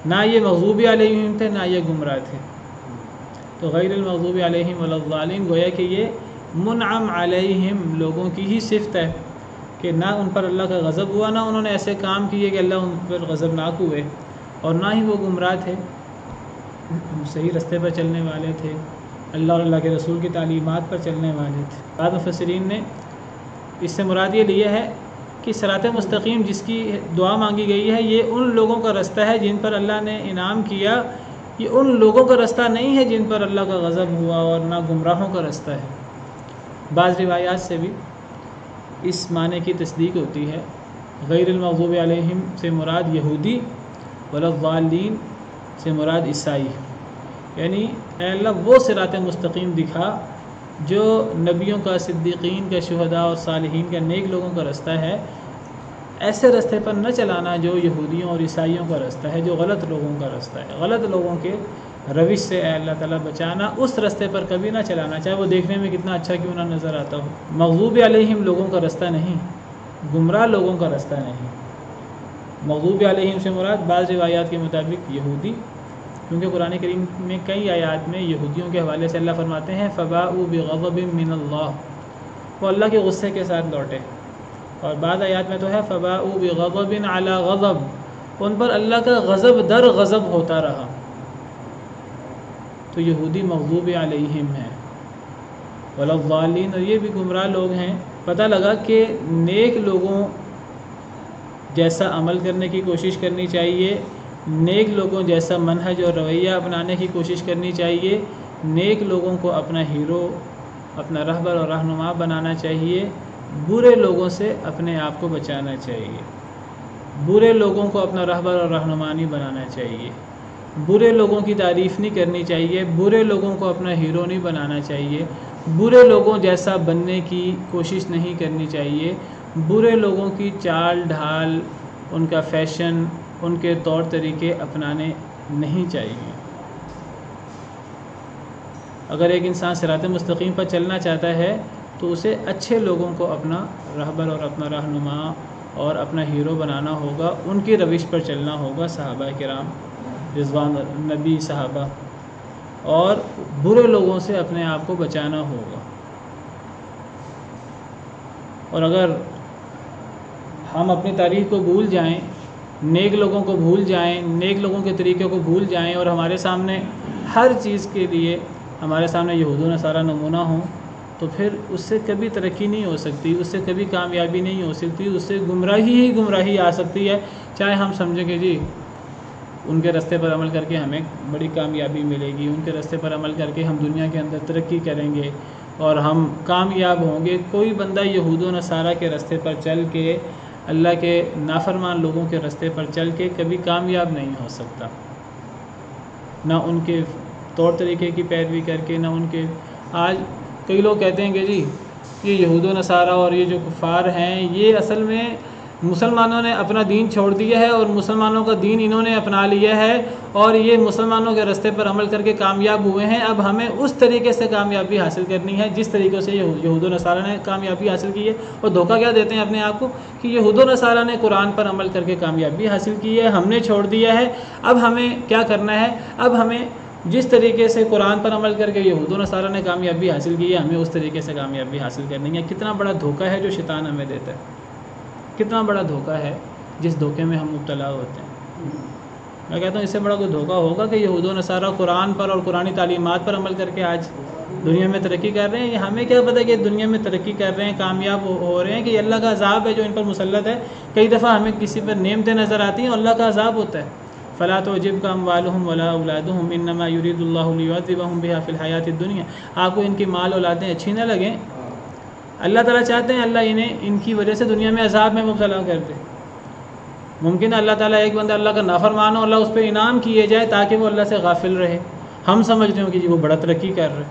نہ یہ مغضوب علیہم تھے، نہ یہ گمراہ تھے۔ تو غیر المغضوب علیہم ولا الضالین گویا کہ یہ منعم علیہم لوگوں کی ہی صفت ہے کہ نہ ان پر اللہ کا غضب ہوا، نہ انہوں نے ایسے کام کیے کہ اللہ ان پر غضبناک ہوئے، اور نہ ہی وہ گمراہ تھے، صحیح رستے پر چلنے والے تھے، اللہ اور اللہ کے رسول کی تعلیمات پر چلنے والے تھے۔ بعض مفسرین نے اس سے مراد یہ لیا ہے کہ صراط مستقیم جس کی دعا مانگی گئی ہے، یہ ان لوگوں کا رستہ ہے جن پر اللہ نے انعام کیا، یہ ان لوگوں کا رستہ نہیں ہے جن پر اللہ کا غضب ہوا، اور نہ گمراہوں کا رستہ ہے۔ بعض روایات سے بھی اس معنی کی تصدیق ہوتی ہے۔ غیر المغضوب علیہم سے مراد یہودی، ولا الضالین سے مراد عیسائی، یعنی اے اللہ وہ صراط مستقیم دکھا جو نبیوں کا، صدیقین کا، شہداء اور صالحین کا، نیک لوگوں کا رستہ ہے۔ ایسے رستے پر نہ چلانا جو یہودیوں اور عیسائیوں کا رستہ ہے، جو غلط لوگوں کا رستہ ہے۔ غلط لوگوں کے روش سے اے اللہ تعالیٰ بچانا، اس رستے پر کبھی نہ چلانا، چاہے وہ دیکھنے میں کتنا اچھا کیوں نہ نظر آتا ہو۔ مغضوب علیہم لوگوں کا رستہ نہیں، گمراہ لوگوں کا رستہ نہیں۔ مغضوب علیہم سے مراد بعض روایات کے مطابق یہودی، کیونکہ قرآن کریم میں کئی آیات میں یہودیوں کے حوالے سے اللہ فرماتے ہیں فَبَاءُوا بِغَضَبٍ مِّنَ اللَّهِ، وہ اللہ کے غصے کے ساتھ لوٹے، اور بعض آیات میں تو ہے فَبَاءُوا بِغَضَبٍ عَلَى غَضَب، ان پر اللہ کا غضب در غضب ہوتا رہا۔ تو یہودی مغضوب علیہم ہیں، ولا الضالین، اور یہ بھی گمراہ لوگ ہیں۔ پتہ لگا کہ نیک لوگوں جیسا عمل کرنے کی کوشش کرنی چاہیے، نیک لوگوں جیسا منہج اور رویہ اپنانے کی کوشش کرنی چاہیے، نیک لوگوں کو اپنا ہیرو، اپنا رہبر اور رہنما بنانا چاہیے، برے لوگوں سے اپنے آپ کو بچانا چاہیے، برے لوگوں کو اپنا رہبر اور رہنما نہیں بنانا چاہیے، برے لوگوں کی تعریف نہیں کرنی چاہیے، برے لوگوں کو اپنا ہیرو نہیں بنانا چاہیے، برے لوگوں جیسا بننے کی کوشش نہیں کرنی چاہیے، برے لوگوں کی چال ڈھال، ان کا فیشن، ان کے طور طریقے اپنانے نہیں چاہیے۔ اگر ایک انسان صراط مستقیم پر چلنا چاہتا ہے تو اسے اچھے لوگوں کو اپنا رہبر اور اپنا رہنما اور اپنا ہیرو بنانا ہوگا، ان کی روش پر چلنا ہوگا، صحابہ کرام رضوان، نبی، صحابہ، اور برے لوگوں سے اپنے آپ کو بچانا ہوگا۔ اور اگر ہم اپنی تاریخ کو بھول جائیں نیک لوگوں کو بھول جائیں، نیک لوگوں کے طریقے کو بھول جائیں اور ہمارے سامنے ہر چیز کے لیے ہمارے سامنے یہود و نصارہ نمونہ ہوں، تو پھر اس سے کبھی ترقی نہیں ہو سکتی، اس سے کبھی کامیابی نہیں ہو سکتی، اس سے گمراہی ہی گمراہی آ سکتی ہے. چاہے ہم سمجھیں کہ جی ان کے راستے پر عمل کر کے ہمیں بڑی کامیابی ملے گی، ان کے راستے پر عمل کر کے ہم دنیا کے اندر ترقی کریں گے اور ہم کامیاب ہوں گے. کوئی بندہ یہود و نصارہ کے راستے پر چل کے، اللہ کے نافرمان لوگوں کے راستے پر چل کے کبھی کامیاب نہیں ہو سکتا، نہ ان کے طور طریقے کی پیروی کر کے، نہ ان کے. آج کئی لوگ کہتے ہیں کہ جی یہ یہود و نصارہ اور یہ جو کفار ہیں یہ اصل میں مسلمانوں نے اپنا دین چھوڑ دیا ہے اور مسلمانوں کا دین انہوں نے اپنا لیا ہے اور یہ مسلمانوں کے راستے پر عمل کر کے کامیاب ہوئے ہیں. اب ہمیں اس طریقے سے کامیابی حاصل کرنی ہے جس طریقے سے یہود و نصارہ نے کامیابی حاصل کی ہے. اور دھوکہ کیا دیتے ہیں اپنے آپ کو کہ یہود و نصارہ نے قرآن پر عمل کر کے کامیابی حاصل کی ہے، ہم نے چھوڑ دیا ہے. اب ہمیں کیا کرنا ہے؟ اب ہمیں جس طریقے سے قرآن پر عمل کر کے یہود و نصارہ نے کامیابی حاصل کی ہے ہمیں اس طریقے سے کامیابی حاصل کرنی ہے. کتنا بڑا دھوکہ ہے جو شیطان ہمیں دیتا ہے، کتنا بڑا دھوکہ ہے جس دھوکے میں ہم مبتلا ہوتے ہیں. میں کہتا ہوں اس سے بڑا کوئی دھوکہ ہوگا کہ یہود و نصارہ قرآن پر اور قرآنی تعلیمات پر عمل کر کے آج دنیا میں ترقی کر رہے ہیں. یہ ہمیں کیا پتہ کہ دنیا میں ترقی کر رہے ہیں، کامیاب ہو رہے ہیں، کہ یہ اللہ کا عذاب ہے جو ان پر مسلط ہے. کئی دفعہ ہمیں کسی پر نعمتیں نظر آتی ہیں اور اللہ کا عذاب ہوتا ہے. فلا تعجبک اموالهم ولا اولادهم انما يريد الله ليعذبهم بها في الحیات الدنیا. آپ کو ان کی مال اولادیں اچھی نہ لگیں، اللہ تعالیٰ چاہتے ہیں اللہ انہیں ان کی وجہ سے دنیا میں عذاب میں مبتلا کر دے. ممکن ہے اللہ تعالیٰ ایک بندہ اللہ کا نافرمان ہو، اللہ اس پہ انعام کیے جائے تاکہ وہ اللہ سے غافل رہے، ہم سمجھتے ہوں کہ جی وہ بڑا ترقی کر رہے.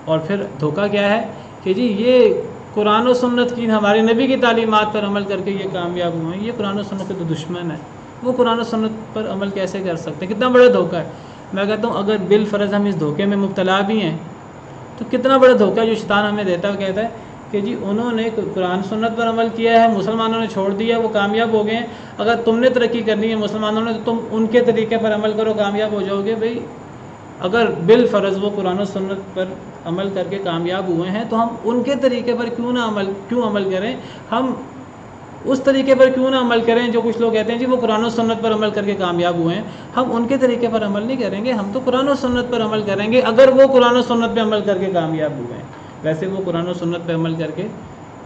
اور پھر دھوکہ کیا ہے کہ جی یہ قرآن و سنت کی ہمارے نبی کی تعلیمات پر عمل کر کے یہ کامیاب ہوئے ہیں. یہ قرآن و سنت کے تو دشمن ہے، وہ قرآن و سنت پر عمل کیسے کر سکتے ہیں؟ کتنا بڑا دھوکہ ہے. میں کہتا ہوں اگر بالفرض ہم اس دھوکے میں مبتلا بھی ہیں تو کتنا بڑا دھوکہ ہے جو شیطان ہمیں دیتا ہے. کہتا ہے کہ جی انہوں نے قرآن سنت پر عمل کیا ہے، مسلمانوں نے چھوڑ دیا، وہ کامیاب ہو گئے ہیں. اگر تم نے ترقی کرنی ہے مسلمانوں نے تو تم ان کے طریقے پر عمل کرو، کامیاب ہو جاؤ گے. بھئی اگر بالفرض وہ قرآن و سنت پر عمل کر کے کامیاب ہوئے ہیں تو ہم ان کے طریقے پر کیوں عمل کریں؟ ہم اس طریقے پر کیوں نہ عمل کریں جو کچھ لوگ کہتے ہیں جی وہ قرآن و سنت پر عمل کر کے کامیاب ہوئے ہیں. ہم ان کے طریقے پر عمل نہیں کریں گے، ہم تو قرآن و سنت پر عمل کریں گے اگر وہ قرآن و سنت پہ عمل کر کے کامیاب ہوئے ہیں. ویسے وہ قرآن و سنت پہ عمل کر کے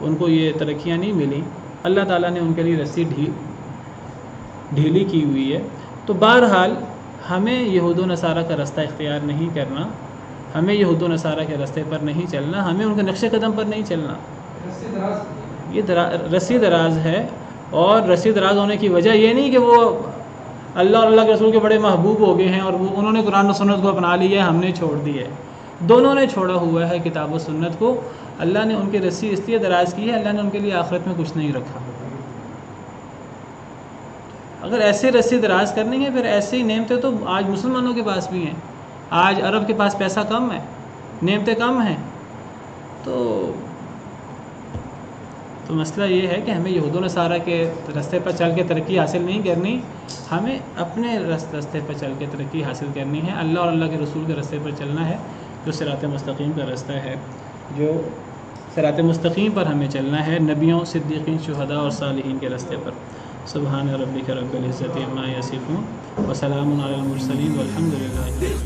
ان کو یہ ترقیاں نہیں ملی، اللہ تعالیٰ نے ان کے لیے رسی ڈھیلی کی ہوئی ہے. تو بہرحال ہمیں یہود و نصارہ کا راستہ اختیار نہیں کرنا، ہمیں یہود و نصارہ کے راستے پر نہیں چلنا، ہمیں ان کے نقش قدم پر نہیں چلنا. یہ رسی دراز ہے، اور رسی دراز ہونے کی وجہ یہ نہیں کہ وہ اللہ اور اللہ کے رسول کے بڑے محبوب ہو گئے ہیں اور انہوں نے قرآن و سنت کو اپنا لیا ہے، ہم نے چھوڑ دی ہے. دونوں نے چھوڑا ہوا ہے کتاب و سنت کو. اللہ نے ان کی رسی اس لیے دراز کی ہے، اللہ نے ان کے لیے آخرت میں کچھ نہیں رکھا. اگر ایسے رسی دراز کرنی ہے پھر ایسے ہی نعمتیں تو آج مسلمانوں کے پاس بھی ہیں. آج عرب کے پاس پیسہ کم ہے، نعمتیں کم ہیں، تو مسئلہ یہ ہے کہ ہمیں یہود و نصارہ کے راستے پر چل کے ترقی حاصل نہیں کرنی، ہمیں اپنے راستے پر چل کے ترقی حاصل کرنی ہے. اللہ اور اللہ کے رسول کے راستے پر چلنا ہے جو صراط مستقیم کا راستہ ہے، جو صراط مستقیم پر ہمیں چلنا ہے، نبیوں، صدیقین، شہداء اور صالحین کے راستے پر. سبحان ربک رب العزت عما یصفون وسلام علی المرسلین والحمد للہ.